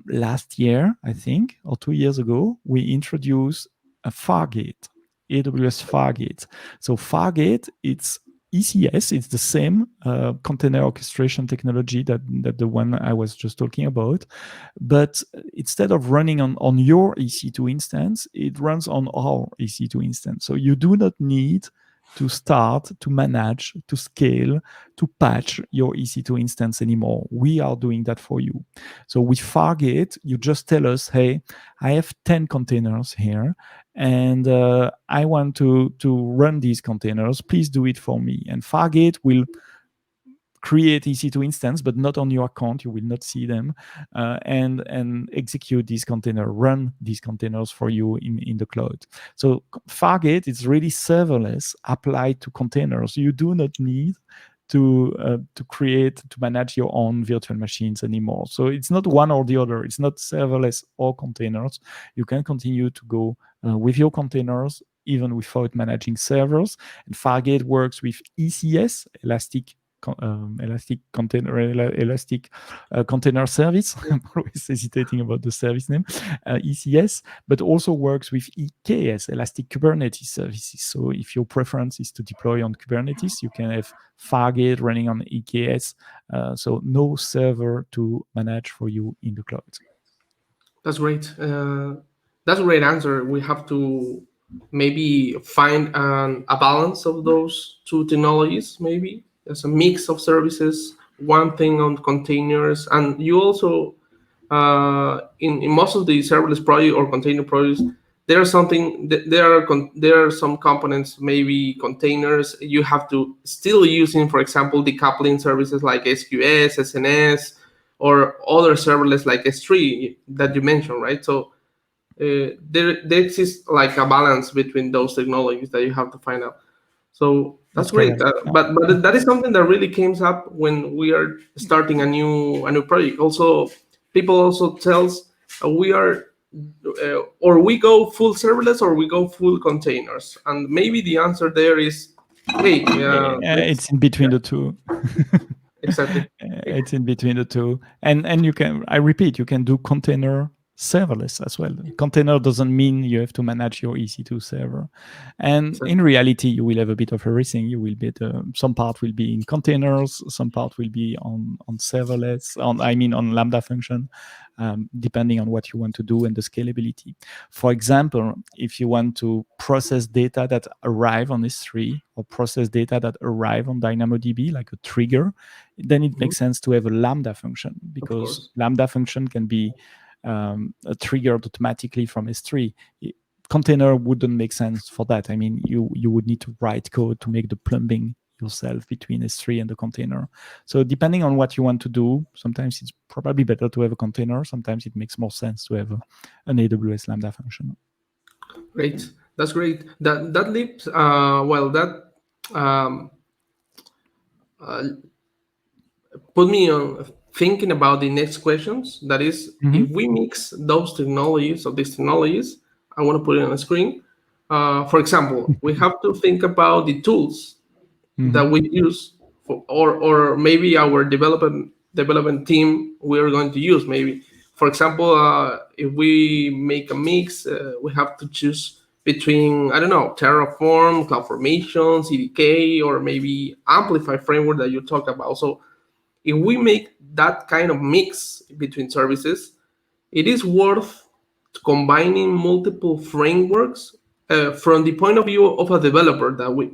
last year, I think, or 2 years ago, we introduced a Fargate, AWS Fargate. So Fargate, it's ECS, it's the same container orchestration technology that the one I was just talking about. But instead of running on your EC2 instance, it runs on our EC2 instance. So you do not need to start, to manage, to scale, to patch your EC2 instance anymore. We are doing that for you. So with Fargate, you just tell us, hey, I have 10 containers here, and I want to run these containers. Please do it for me. And Fargate will create EC2 instance, but not on your account. You will not see them, and execute this container, run these containers for you in the cloud. So Fargate is really serverless applied to containers. You do not need to manage your own virtual machines anymore. So it's not one or the other. It's not serverless or containers. You can continue to go with your containers even without managing servers. And Fargate works with ECS, Elastic Container Service. I'm always hesitating about the service name, ECS, but also works with EKS, Elastic Kubernetes Services. So if your preference is to deploy on Kubernetes, you can have Fargate running on EKS. So no server to manage for you in the cloud. That's great. That's a great answer. We have to maybe find a balance of those two technologies, maybe. There's a mix of services, one thing on containers, and you also, in most of the serverless project or container projects, there are some components, maybe containers, you have to still using, for example, decoupling services like SQS, SNS, or other serverless like S3 that you mentioned, right? So there exists like a balance between those technologies that you have to find out. So that's great. But that is something that really comes up when we are starting a new project. Also, people also tells we are or we go full serverless or we go full containers, and maybe the answer there is, hey, it's in between the two. Exactly. It's in between the two, and you can. I repeat, you can do container serverless as well. Container doesn't mean you have to manage your EC2 server. And in reality, you will have a bit of everything. You will be some part will be in containers, some part will be on serverless, on Lambda function, depending on what you want to do and the scalability. For example, if you want to process data that arrive on S3 or process data that arrive on DynamoDB, like a trigger, then it makes sense to have a Lambda function, because Lambda function can be triggered automatically from S3. Container wouldn't make sense for that. I mean, you would need to write code to make the plumbing yourself between S3 and the container. So depending on what you want to do, sometimes it's probably better to have a container. Sometimes it makes more sense to have an AWS Lambda function. Great. That's great. That leaves that um, uh, put me on thinking about the next questions. That is, Mhm. if we mix those technologies or these technologies, I want to put it on a screen. For example, we have to think about the tools that Mhm. we use for, or maybe our development team we are going to use. Maybe, for example, if we make a mix, we have to choose between, I don't know, Terraform, CloudFormation, CDK, or maybe Amplify framework that you talk about. So if we make that kind of mix between services, it is worth combining multiple frameworks from the point of view of a developer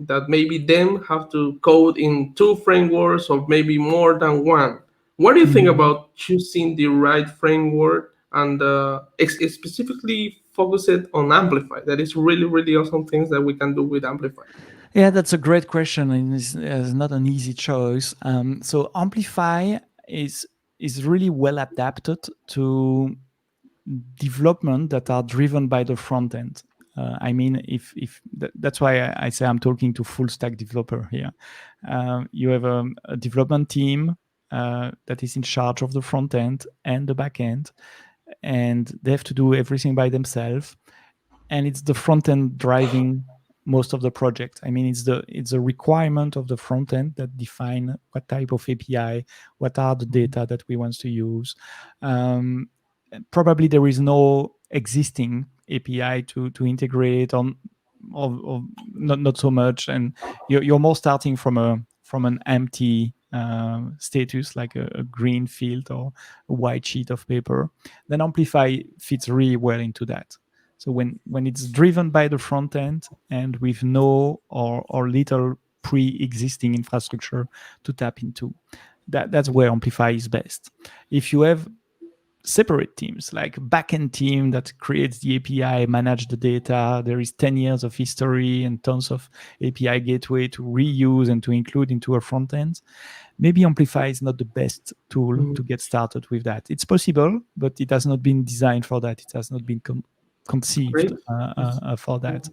that maybe them have to code in two frameworks or maybe more than one. What do you think Mhm. about choosing the right framework and specifically focus it on Amplify? That is really, really awesome things that we can do with Amplify. Yeah, that's a great question, and it's not an easy choice. So Amplify is really well adapted to development that are driven by the front end. I mean, if that's why I say I'm talking to full stack developer here. You have a development team that is in charge of the front end and the back end, and they have to do everything by themselves. And it's the front end driving most of the project. I mean, it's a requirement of the front end that define what type of API, what are the data that we want to use. Probably there is no existing API to integrate on, or not so much, and you're more starting from an empty status, like a green field or a white sheet of paper. Then Amplify fits really well into that. So when it's driven by the front end and with no or little pre-existing infrastructure to tap into, that's where Amplify is best. If you have separate teams, like backend team that creates the API, manage the data, there is 10 years of history and tons of API gateway to reuse and to include into a front end, maybe Amplify is not the best tool to get started with that. It's possible, but it has not been designed for that. It has not been conceived Great. for that.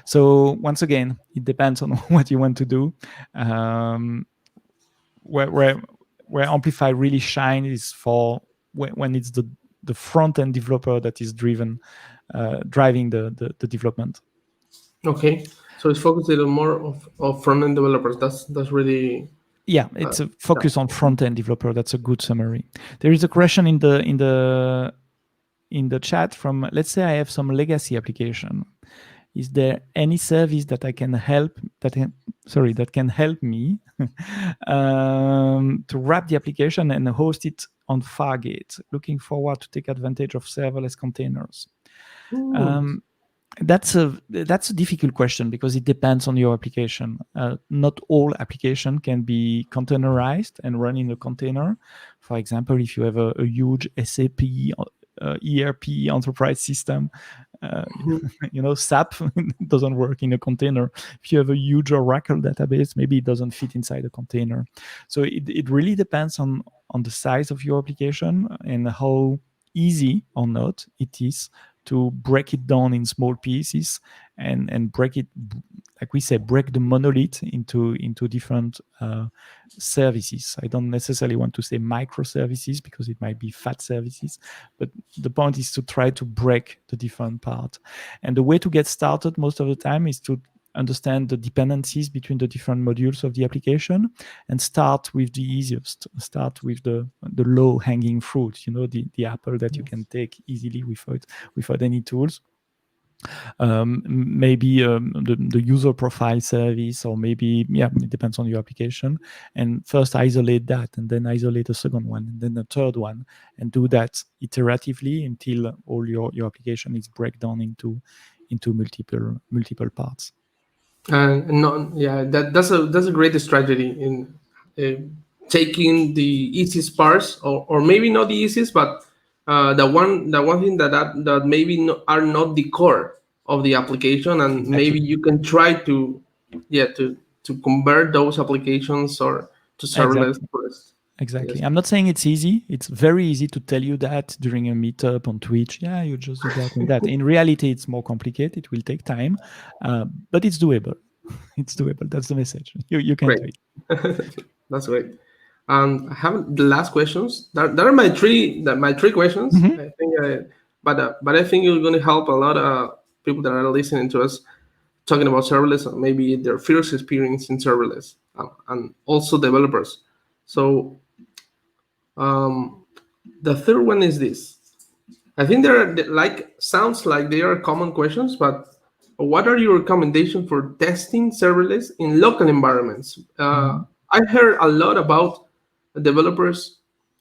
So once again, it depends on what you want to do. Where Amplify really shines is for when it's the front end developer that is driving the development. Okay. So it's focused on more of front end developers. That's really Yeah, it's a focus yeah. on front end developer. That's a good summary. There is a question in the chat from, let's say I have some legacy application. Is there any service that I can help that can help me to wrap the application and host it on Fargate? Looking forward to take advantage of serverless containers. That's a difficult question because it depends on your application. Not all application can be containerized and run in a container. For example, if you have a huge SAP ERP enterprise system, SAP doesn't work in a container. If you have a huge Oracle database, maybe it doesn't fit inside a container. So it really depends on the size of your application and how easy or not it is to break it down in small pieces and break it, like we say, break the monolith into different services. I don't necessarily want to say microservices because it might be fat services, but the point is to try to break the different part. And the way to get started most of the time is to understand the dependencies between the different modules of the application and start with the easiest, start with the low hanging fruit, the apple that you can take easily without any tools. Maybe the user profile service, or maybe, it depends on your application. And first isolate that, and then isolate a second one, and then a third one, and do that iteratively until all your application is break down into multiple parts. That's a great strategy in taking the easiest parts, or maybe not the easiest, but the one thing that maybe are not the core of the application, and maybe you can try to convert those applications or to serverless Exactly. first. Exactly. Yes. I'm not saying it's easy. It's very easy to tell you that during a meetup on Twitch. Yeah, you just do that and that. In reality, it's more complicated. It will take time, but it's doable. It's doable. That's the message. You can Great. do it. That's great. I have the last questions. That are my three questions. Mhm. I think, but I think you're going to help a lot of people that are listening to us talking about serverless, or maybe their first experience in serverless, and also developers. So the third one is this. I think there are like sounds like they are common questions, but what are your recommendations for testing serverless in local environments? Mhm. I heard a lot about developers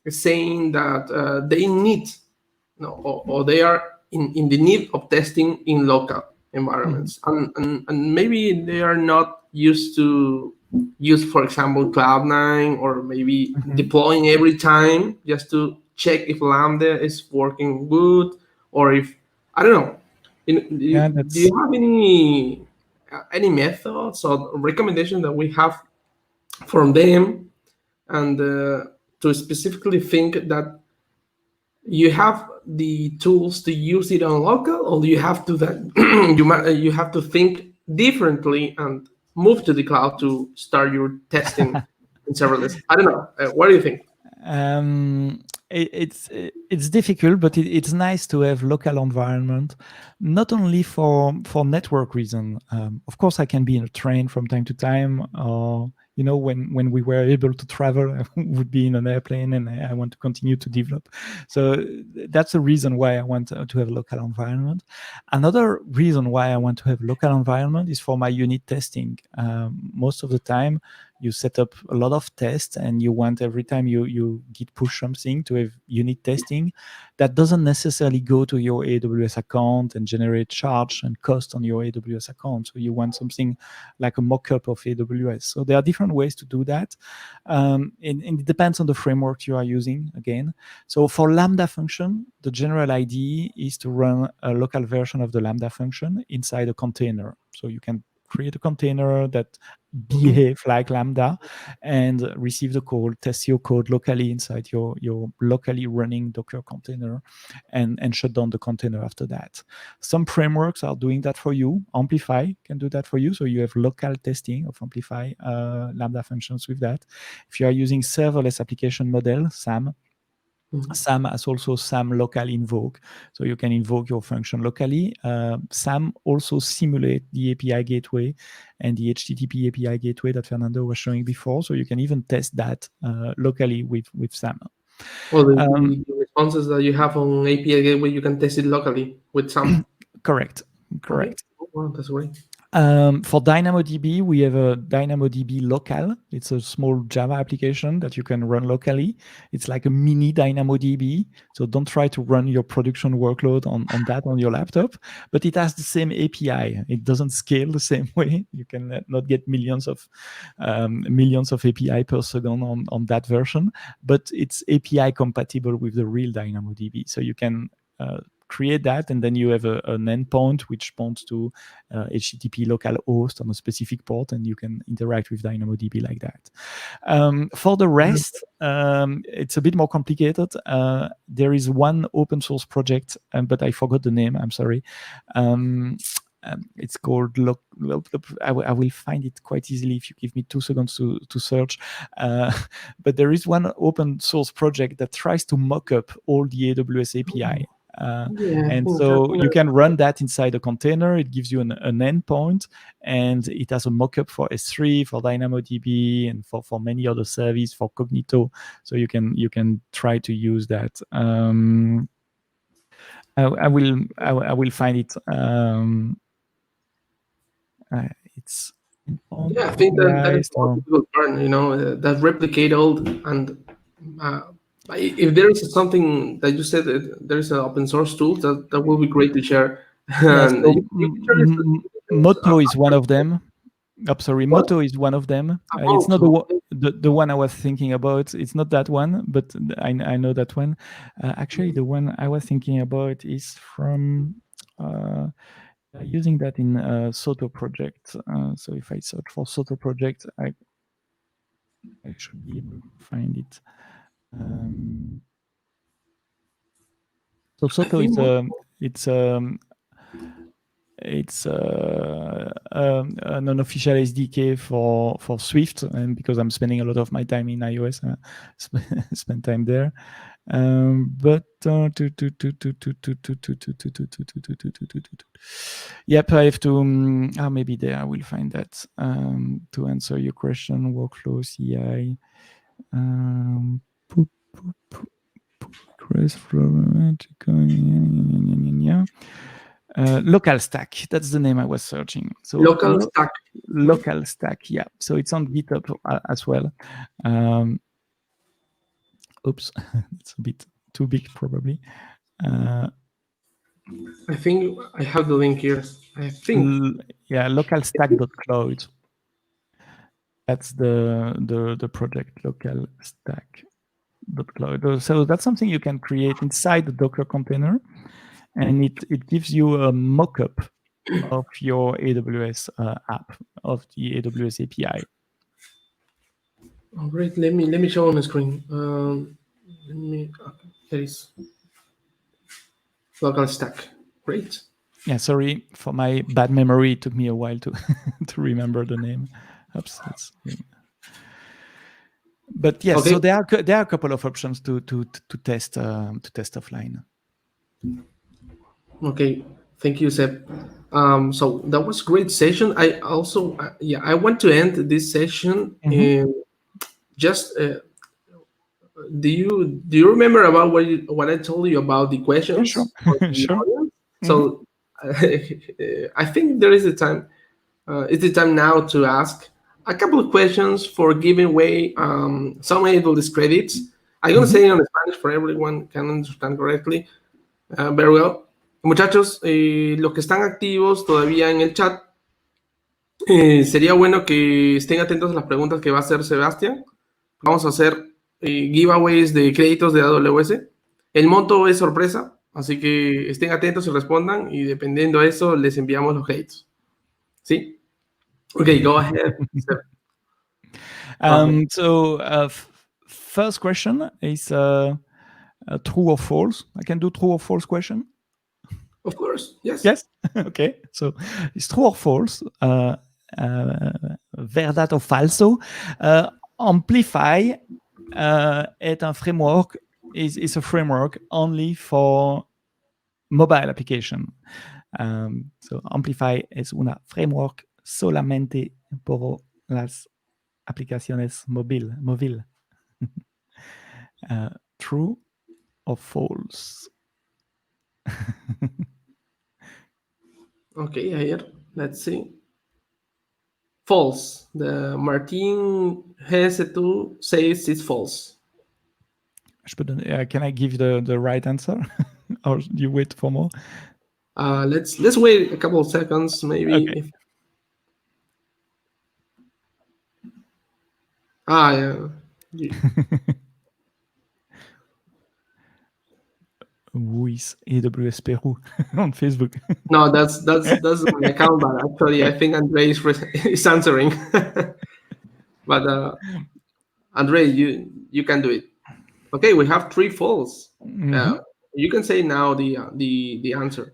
saying that they need, or they are in the need of testing in local Mhm. environments, and maybe they are not used to use, for example, Cloud9, or maybe Mhm. deploying every time just to check if Lambda is working good, or if, I don't know. Yeah, Do that's you have any methods or recommendations that we have from them, and to specifically think that you have the tools to use it on local, or you have to that you have to think differently and move to the cloud to start your testing in serverless? I don't know. What do you think? um, it's difficult, but it's nice to have local environment, not only for network reason. Of course, I can be in a train from time to time, or when we were able to travel, I would be in an airplane, and I want to continue to develop. So that's the reason why I want to have a local environment. Another reason why I want to have local environment is for my unit testing. Most of the time, you set up a lot of tests, and you want every time you git push something to have unit testing. That doesn't necessarily go to your AWS account and generate charge and cost on your AWS account. So you want something like a mock-up of AWS. So there are different ways to do that. And it depends on the framework you are using again. So for Lambda function, the general idea is to run a local version of the Lambda function inside a container. So you can create a container that behave like Lambda and receive the code, test your code locally inside your locally running Docker container, and shut down the container after that. Some frameworks are doing that for you. Amplify can do that for you. So you have local testing of Amplify Lambda functions with that. If you are using serverless application model, SAM, SAM has also SAM local invoke, so you can invoke your function locally. SAM also simulate the API gateway and the HTTP API gateway that Fernando was showing before, so you can even test that locally with SAM. Or Um, the responses that you have on API gateway, you can test it locally with some. correct. Okay. Wow, that's great. For DynamoDB, we have a DynamoDB local. It's a small Java application that you can run locally. It's like a mini DynamoDB. So don't try to run your production workload on that on your laptop, but it has the same API. It doesn't scale the same way. You can not get millions of API per second on that version, but it's API compatible with the real DynamoDB. So you can create that, and then you have an endpoint which points to HTTP local host on a specific port, and you can interact with DynamoDB like that. For the rest, it's a bit more complicated. There is one open source project, but I forgot the name. I'm sorry. It's called I will find it quite easily if you give me 2 seconds to search. But there is one open source project that tries to mock up all the AWS API. Yeah, And so you can run that inside a container. It gives you an endpoint, and it has a mockup for S3, for DynamoDB, and for many other services, for Completo. So you can try to use that. I will find it. It's yeah, I think that is authorized the most or difficult part. That replicate all, and uh, if there is something that you said that there is an open source tool that will be great to share. yeah. And So you can share the specifications. Moto is one of them. Oh, sorry, What? Moto is one of them. It's not Oh, the one I was thinking about. It's not that one, but I know that one. Actually, the one I was thinking about is from using that in Soto project. So if I search for Soto project, I should be able to find it. So Soto is it's an unofficial SDK for Swift, and because I'm spending a lot of my time in iOS, spend time there. But yep, I have to. Maybe there I will find that to answer your question. Workflow CI. Local stack. That's the name I was searching. So Local stack. Local stack. Yeah. So it's on GitHub as well. Oops, it's a bit too big probably. I think I have the link here. I think. Yeah, localstack.cloud. That's the project, localstack.cloud. So that's something you can create inside the Docker container, and it gives you a mock-up of your AWS app, of the AWS API. Oh, great. Let me show on the screen. There is local stack. Great. Yeah, sorry for my bad memory. It took me a while to to remember the name. Oops, but yes, okay. So there are a couple of options to test offline. Okay, thank you, Seb. So that was a great session. I also I want to end this session. Just do you remember about what I told you about the questions? Yeah, sure. Sure. So I think there is a time. It's the time now to ask a couple of questions for giving away some AWS credits. I'm going to say it in Spanish for everyone can understand correctly. Very well. Muchachos, los que están activos todavía en el chat, sería bueno que estén atentos a las preguntas que va a hacer Sebastián. Vamos a hacer giveaways de créditos de AWS. El monto es sorpresa, así que estén atentos y respondan, y dependiendo de eso les enviamos los créditos. ¿Sí? Okay, go ahead. So first question is true or false. I can do true or false question. Of course, yes. Yes. Okay. So it's true or false. Verdad o falso. Amplify est un framework. Is a framework only for mobile application. So Amplify es una framework solamente por las aplicaciones móvil. True or false? Okay, here, let's see. False. The Martin Hesse2 says it's false. Can I give the right answer? Or do you wait for more? Let's wait a couple of seconds, maybe. Okay. Yeah. Who is AWS Peru on Facebook? No, that's my account, but actually I think Andre is answering. But Andre, you can do it. Okay, we have 3 false. You can say now the answer.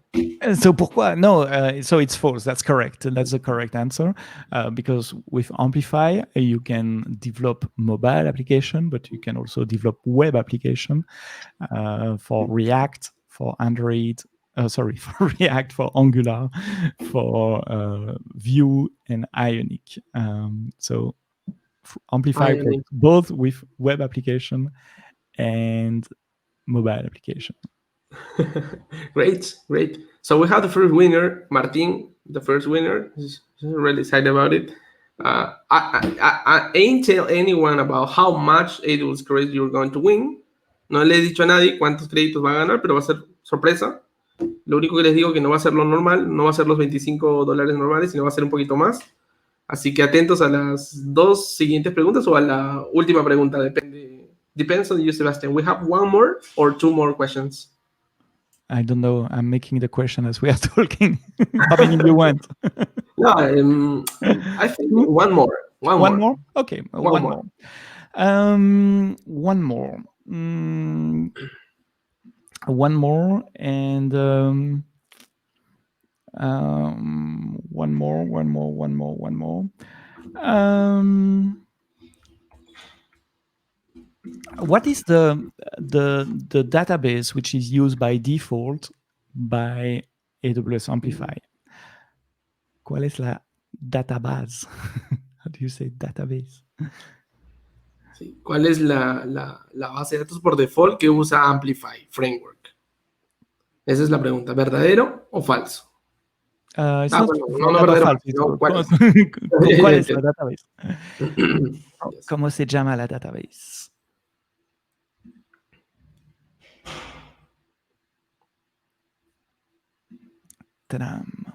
So pourquoi? No, so it's false. That's correct. That's the correct answer. Because with Amplify, you can develop mobile application, but you can also develop web application for React, for Android. For React, for Angular, for Vue and Ionic. So Amplify works both with web application and mobile application. Great. So we have the first winner, Martin, the first winner. He's really excited about it. I ain't tell anyone about how much AWS credits you're going to win. No le he dicho a nadie cuántos créditos va a ganar, pero va a ser sorpresa. Lo único que les digo es que no va a ser lo normal, no va a ser los $25 normales, sino va a ser un poquito más. Así que atentos a las 2 siguientes preguntas o a la última pregunta, depends on you, Sebastian. We have 1 more or 2 more questions. I don't know. I'm making the question as we are talking. How many do you want? No, I think 1 more. One more? Okay, One one more. more. One more. One more, and one more. What is the database which is used by default by AWS Amplify? ¿Cuál es la database? How do you say database? Sí. ¿Cuál es la base de datos por default que usa Amplify Framework? Esa es la pregunta. ¿Verdadero o falso? It's not no verdadero, falso. no, ¿cuál es? ¿Cuál es la database? Yes. ¿Cómo se llama la database? Ta-dam.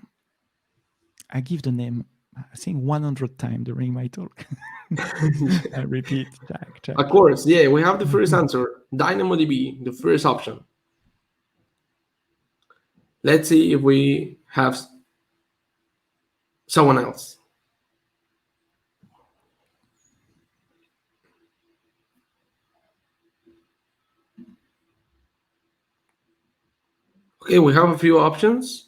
I give the name, I think 100 times during my talk. I repeat, check. Of course, yeah, we have the first answer, Dynamodb, the first option. Let's see if we have someone else. Okay, we have a few options.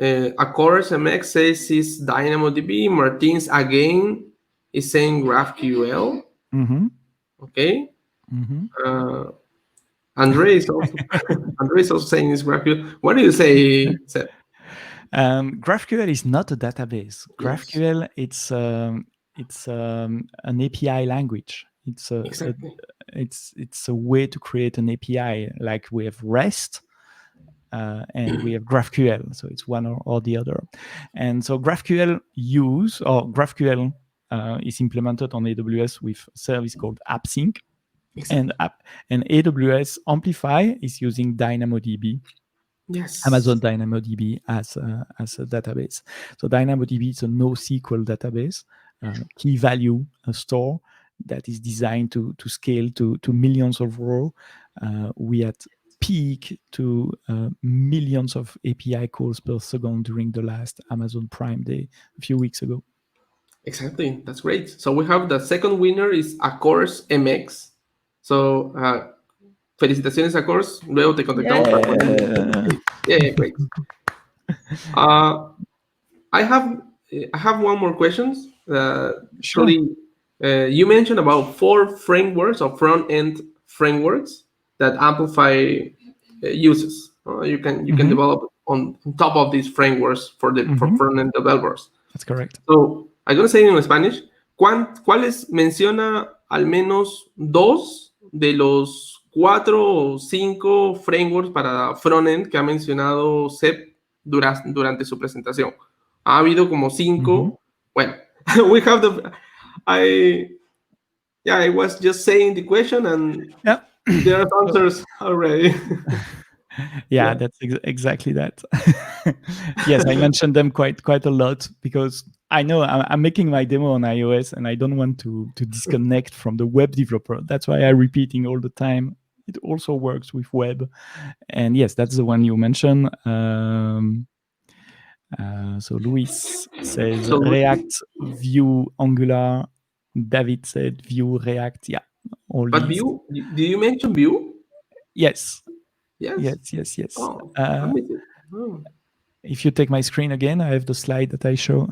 Of course, MX says it's DynamoDB. Martins again is saying GraphQL. Okay. Andre is also saying it's GraphQL. What do you say, Seth? GraphQL is not a database. GraphQL, it's an API language. It's a way to create an API, like we have REST and we have GraphQL. So it's one or the other. And so GraphQL is implemented on AWS with a service called AppSync. And AWS Amplify is using DynamoDB. Yes. Amazon DynamoDB as a database. So DynamoDB is a NoSQL database, key value store that is designed to scale to millions of rows. We had peak to millions of API calls per second during the last Amazon Prime Day a few weeks ago. Exactly, that's great. So we have the second winner is Accours MX. So felicitaciones Accours. Luego te contactamos para poner. Yeah, great. I have one more questions. Sure. You mentioned about 4 frameworks or front-end frameworks that Amplify uses. You can develop on top of these frameworks for front-end developers. That's correct. So I'm going to say it in Spanish. ¿Cuáles menciona al menos 2 de los 4 o 5 frameworks para frontend que ha mencionado Seb durante su presentación? Ha habido como 5. Bueno, we have I was just saying the question and there are answers already. Yeah, that's exactly that. Yes, I mentioned them quite a lot because I know I'm making my demo on iOS and I don't want to disconnect from the web developer. That's why I'm repeating all the time. It also works with web. And yes, that's the one you mentioned. So Luis says React, Vue, Angular. David said Vue, React. Yeah. But Vue, do you mention Vue? Yes. Yes. Oh, if you take my screen again, I have the slide that I show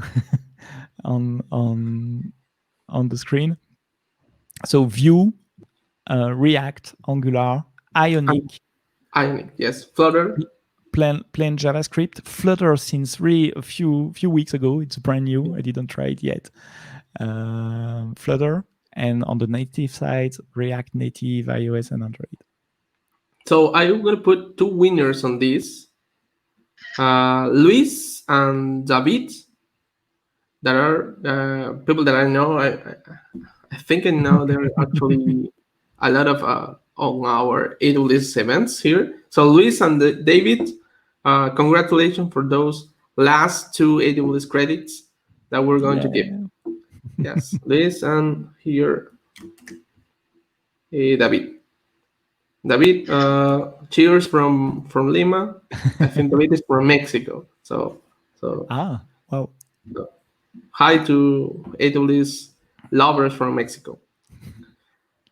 on the screen. So Vue, React, Angular, Ionic. Ionic, yes. Flutter. Plain JavaScript. Flutter since a few weeks ago. It's brand new. I didn't try it yet. Flutter, and on the native side, React Native, iOS, and Android. So I'm going to put 2 winners on this. Luis and David. There are people that I know. I think I know there are actually a lot of on our AWS events here. So Luis and David, congratulations for those last 2 AWS credits that we're going to give. Yes, Luis, and here David. David, cheers from Lima. I think David is from Mexico. So wow. Hi to AWS lovers from Mexico.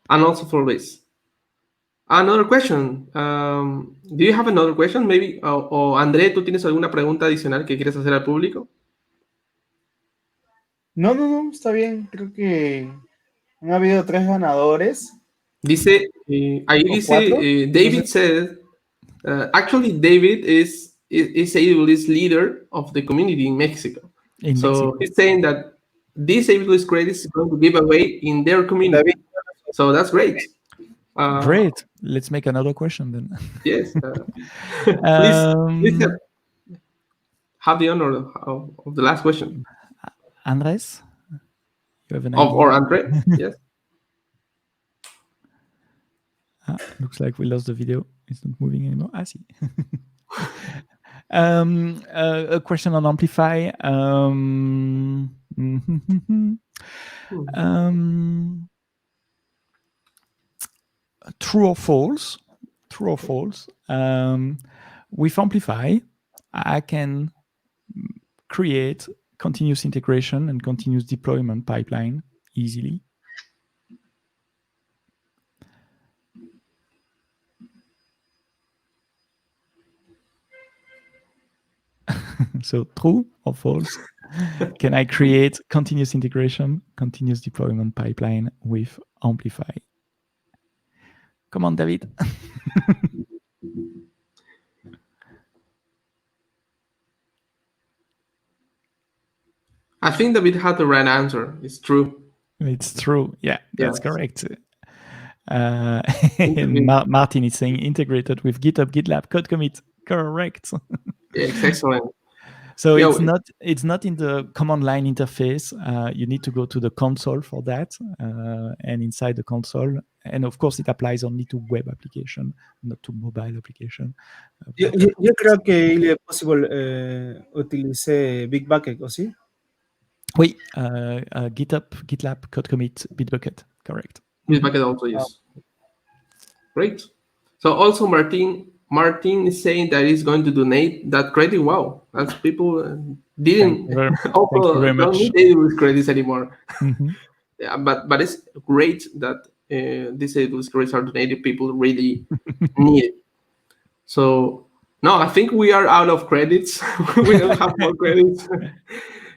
And also for Luis. Another question. Do you have another question? Maybe, o André, ¿tú tienes alguna pregunta adicional que quieres hacer al público? No, está bien. Creo que han habido 3 ganadores. Dice, ahí dice, David said, actually David is AWS leader of the community in Mexico. So he's saying that this AWS credit is going to give away in their community. So that's great. Great. Let's make another question then. Yes. Please have the honor of the last question. Andres, you have an idea? Or Andre, yes. Looks like we lost the video. It's not moving anymore. I see. A question on Amplify. True or false? True or false? With Amplify, I can create continuous integration and continuous deployment pipeline easily. So true or false? Can I create continuous integration, continuous deployment pipeline with Amplify? Come on, David. I think David had the right answer. It's true. It's true. Yeah, that's correct. Martin is saying integrated with GitHub, GitLab, code commit. Correct. Yeah, it's excellent. So it's not in the command line interface. You need to go to the console for that, and inside the console, and of course it applies only to web application, not to mobile application. Yo creo que il est possible utiliser Bitbucket aussi. Oui, GitHub, GitLab, code commit, Bitbucket, correct. Bitbucket also, yes. Great. So also Martin is saying that he's going to donate that credit. Wow, that's people didn't don't need AWS credits anymore. Mm-hmm. Yeah, but it's great that these AWS credits are donated. People really need it. So no, I think we are out of credits. We don't have more credits.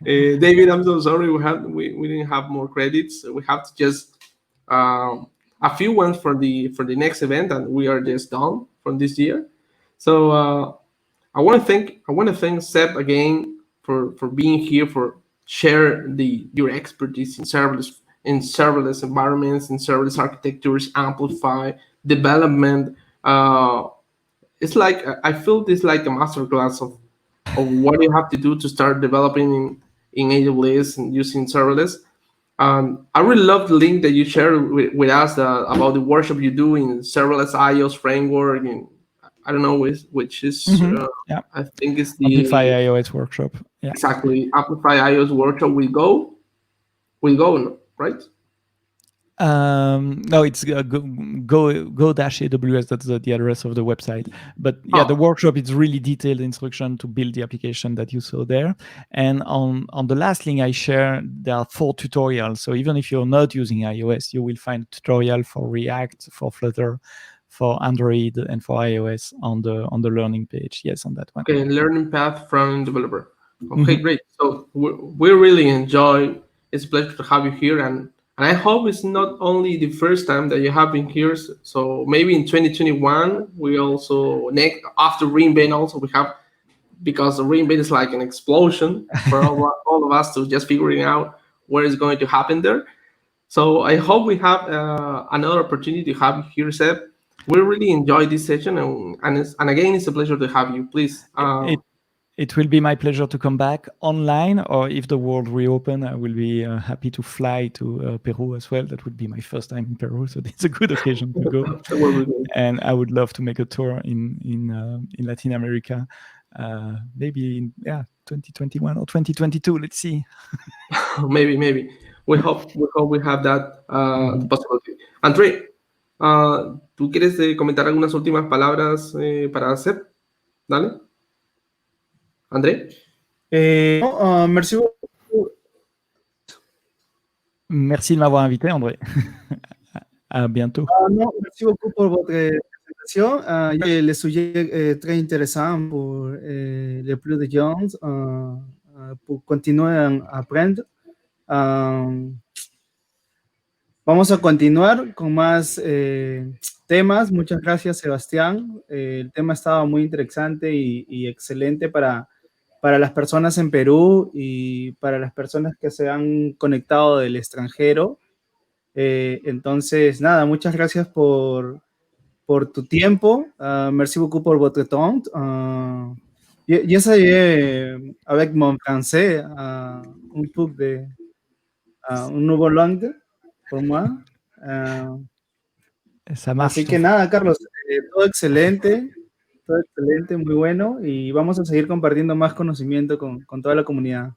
David, I'm so sorry. We didn't have more credits. We have to just a few ones for the next event, and we are just done from this year. So I want to thank Seb again for being here, for share your expertise in serverless environments, in serverless architectures, Amplify, development. It's like I feel this like a masterclass of what you have to do to start developing in AWS and using serverless. I really love the link that you shared with us about the workshop you do in serverless iOS framework, and I don't know which is I think it's the Amplify iOS workshop. Yeah, exactly. Amplify iOS workshop will go, right? No, it's go-aws. That's the address of the website. But yeah, the workshop is really detailed instruction to build the application that you saw there. And on the last link I share, there are 4 tutorials. So even if you're not using iOS, you will find a tutorial for React, for Flutter, for Android, and for iOS on the learning page. Yes, on that one. Okay, learning path from developer. Okay, great. So we really enjoy. It's a pleasure to have you here, and I hope it's not only the first time that you have been here. So maybe in 2021, we also after reInvent also we have, because the reInvent is like an explosion for all of us to just figuring out what is going to happen there. So I hope we have another opportunity to have you here, Seb. We really enjoyed this session, and again, it's a pleasure to have you. Please. It will be my pleasure to come back online, or if the world reopen, I will be happy to fly to Peru as well. That would be my first time in Peru, so it's a good occasion to go. And I would love to make a tour in Latin America, maybe in 2021 or 2022. Let's see. Maybe. We hope we have that possibility. André, ¿tú quieres comentar algunas últimas palabras para Seb? Dale. André? Merci beaucoup. Merci de m'avoir invité, André. À bientôt. Non, merci beaucoup pour votre présentation. Le sujet est très intéressant pour les plus de gens, pour continuer a apprendre. Vamos a continuar con más temas. Muchas gracias, Sebastián. El tema estaba muy interesante y excelente para las personas en Perú y para las personas que se han conectado del extranjero. Entonces, nada, muchas gracias por tu tiempo. Merci beaucoup pour votre temps. J'essayais avec mon français un peu de un nouveau langue pour moi. Ça marche. Así que nada, Carlos, todo excelente, muy bueno, y vamos a seguir compartiendo más conocimiento con toda la comunidad.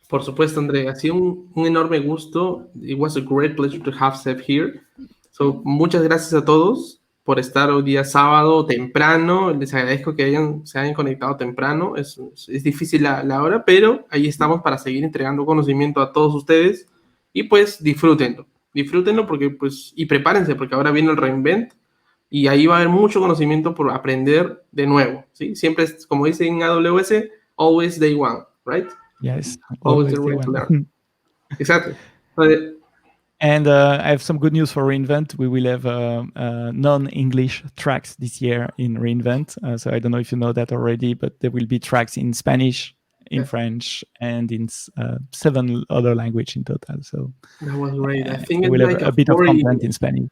Por supuesto, André, ha sido un enorme gusto. It was a great pleasure to have Seb here. So, muchas gracias a todos por estar hoy día sábado temprano. Les agradezco que se hayan conectado temprano. Es difícil la hora, pero ahí estamos para seguir entregando conocimiento a todos ustedes. Y pues disfrútenlo. Disfrútenlo porque, pues, y prepárense porque ahora viene el reinvent y ahí va a haber mucho conocimiento por aprender de nuevo. ¿Sí? Siempre es, como dice en AWS, always day one, right? Yes, always the way to learn. Exactly. And I have some good news for reInvent. We will have non-English tracks this year in reInvent. So I don't know if you know that already, but there will be tracks in Spanish, in French, and in 7 other languages in total. So that was great. I think we'll have a bit of content in Spanish.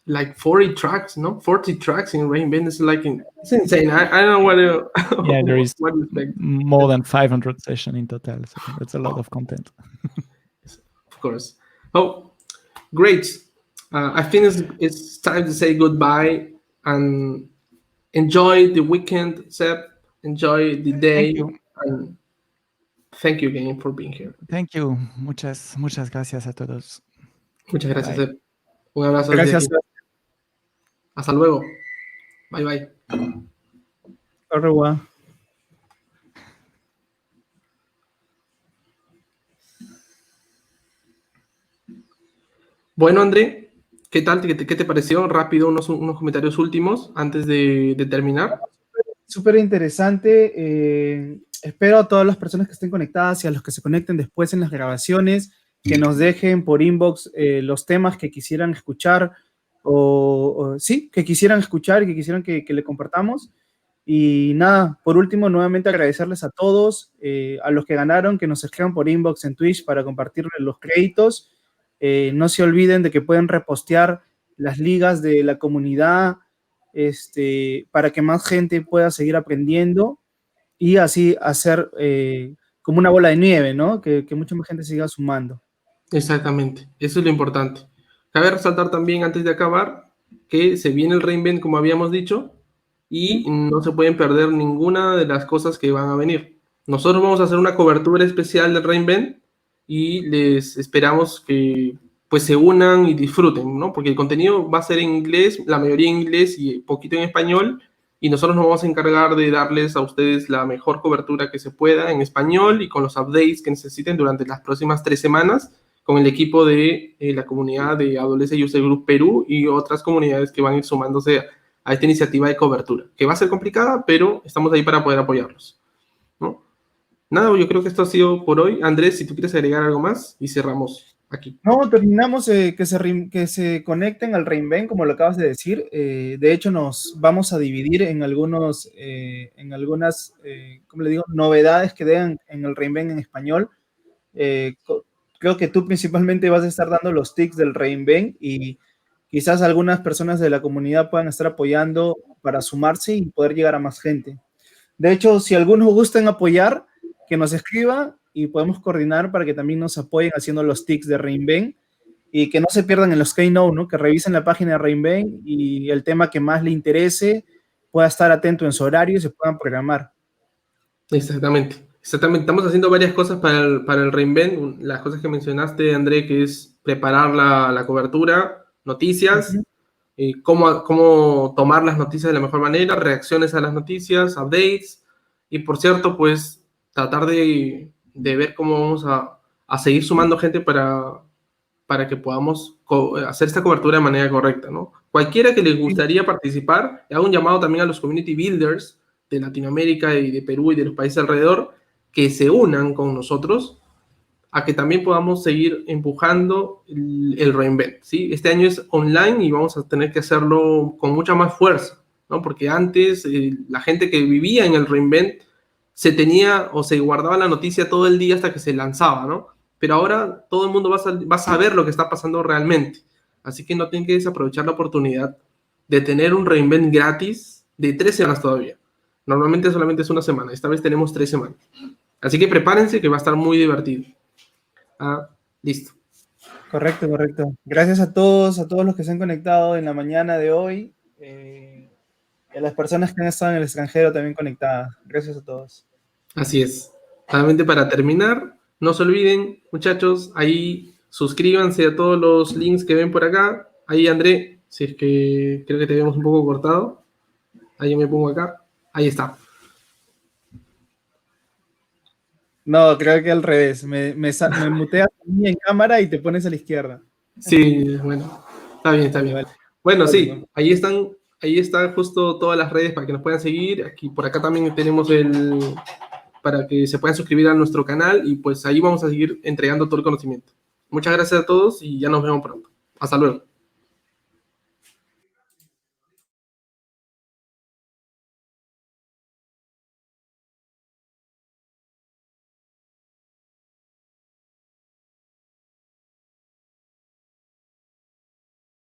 Like 40 tracks, no? 40 tracks in reInvent is like it's insane. I don't know what. Yeah, there is more than 500 sessions in total. So that's a lot of content. Of course. Oh, great. I think it's time to say goodbye and enjoy the weekend, Seb. Enjoy the day. Thank you. And thank you again for being here. Thank you. Muchas gracias a todos. Muchas gracias, Seb. Un abrazo. Gracias. Hasta luego. Bye, bye. Au revoir. Bueno, André, ¿qué tal? ¿Qué te pareció? Rápido, unos comentarios últimos antes de terminar. Súper interesante. Espero a todas las personas que estén conectadas y a los que se conecten después en las grabaciones que nos dejen por inbox los temas que quisieran escuchar que quisieran escuchar y que quisieran que le compartamos. Y nada, por último, nuevamente agradecerles a todos, a los que ganaron, que nos escriban por inbox en Twitch para compartirles los créditos. No se olviden de que pueden repostear las ligas de la comunidad para que más gente pueda seguir aprendiendo y así hacer como una bola de nieve, ¿no? Que mucha más gente siga sumando. Exactamente, eso es lo importante. Cabe resaltar también, antes de acabar, que se viene el reinvent, como habíamos dicho, y no se pueden perder ninguna de las cosas que van a venir. Nosotros vamos a hacer una cobertura especial del reinvent y les esperamos que pues se unan y disfruten, ¿no? Porque el contenido va a ser en inglés, la mayoría en inglés y poquito en español, y nosotros nos vamos a encargar de darles a ustedes la mejor cobertura que se pueda en español y con los updates que necesiten durante las próximas 3 semanas con el equipo de la comunidad de AWS User Group Perú y otras comunidades que van a ir sumándose a esta iniciativa de cobertura, que va a ser complicada, pero estamos ahí para poder apoyarlos, ¿no? Nada, yo creo que esto ha sido por hoy. Andrés, si tú quieres agregar algo más y cerramos aquí. No, terminamos que se conecten al reinvent, como lo acabas de decir. De hecho, nos vamos a dividir en algunas, ¿cómo le digo? Novedades que den en el reinvent en español. Creo que tú principalmente vas a estar dando los tics del reinvent y quizás algunas personas de la comunidad puedan estar apoyando para sumarse y poder llegar a más gente. De hecho, si algunos gustan apoyar, que nos escriban y podemos coordinar para que también nos apoyen haciendo los tics de reinvent y que no se pierdan en los keynote, ¿no? Que revisen la página de reinvent y el tema que más le interese pueda estar atento en su horario y se puedan programar. Exactamente. Estamos haciendo varias cosas para el reinvent. Las cosas que mencionaste, André, que es preparar la cobertura, noticias, cómo tomar las noticias de la mejor manera, reacciones a las noticias, updates, y por cierto, pues tratar de ver cómo vamos a a seguir sumando gente para que podamos hacer esta cobertura de manera correcta, ¿no? Cualquiera que les gustaría participar, hago un llamado también a los community builders de Latinoamérica y de Perú y de los países alrededor, que se unan con nosotros a que también podamos seguir empujando el reinvent, ¿sí? Este año es online y vamos a tener que hacerlo con mucha más fuerza, ¿no? Porque antes la gente que vivía en el reinvent se tenía o se guardaba la noticia todo el día hasta que se lanzaba, ¿no? Pero ahora todo el mundo va a saber lo que está pasando realmente. Así que no tienen que desaprovechar la oportunidad de tener un reinvent gratis de 3 semanas todavía. Normalmente solamente es una semana, esta vez tenemos 3 semanas. Así que prepárense que va a estar muy divertido. Listo. Correcto, correcto. Gracias a todos los que se han conectado en la mañana de hoy. Y a las personas que han estado en el extranjero también conectadas. Gracias a todos. Así es. Solamente para terminar, no se olviden, muchachos, ahí suscríbanse a todos los links que ven por acá. Ahí, André, si es que creo que te vemos un poco cortado. Ahí yo me pongo acá. Ahí está. No, creo que al revés. Me muteas a mí en cámara y te pones a la izquierda. Sí, bueno. Está bien, está bien. Vale. Bueno, sí, ahí están justo todas las redes para que nos puedan seguir. Aquí, por acá también tenemos para que se puedan suscribir a nuestro canal y pues ahí vamos a seguir entregando todo el conocimiento. Muchas gracias a todos y ya nos vemos pronto. Hasta luego.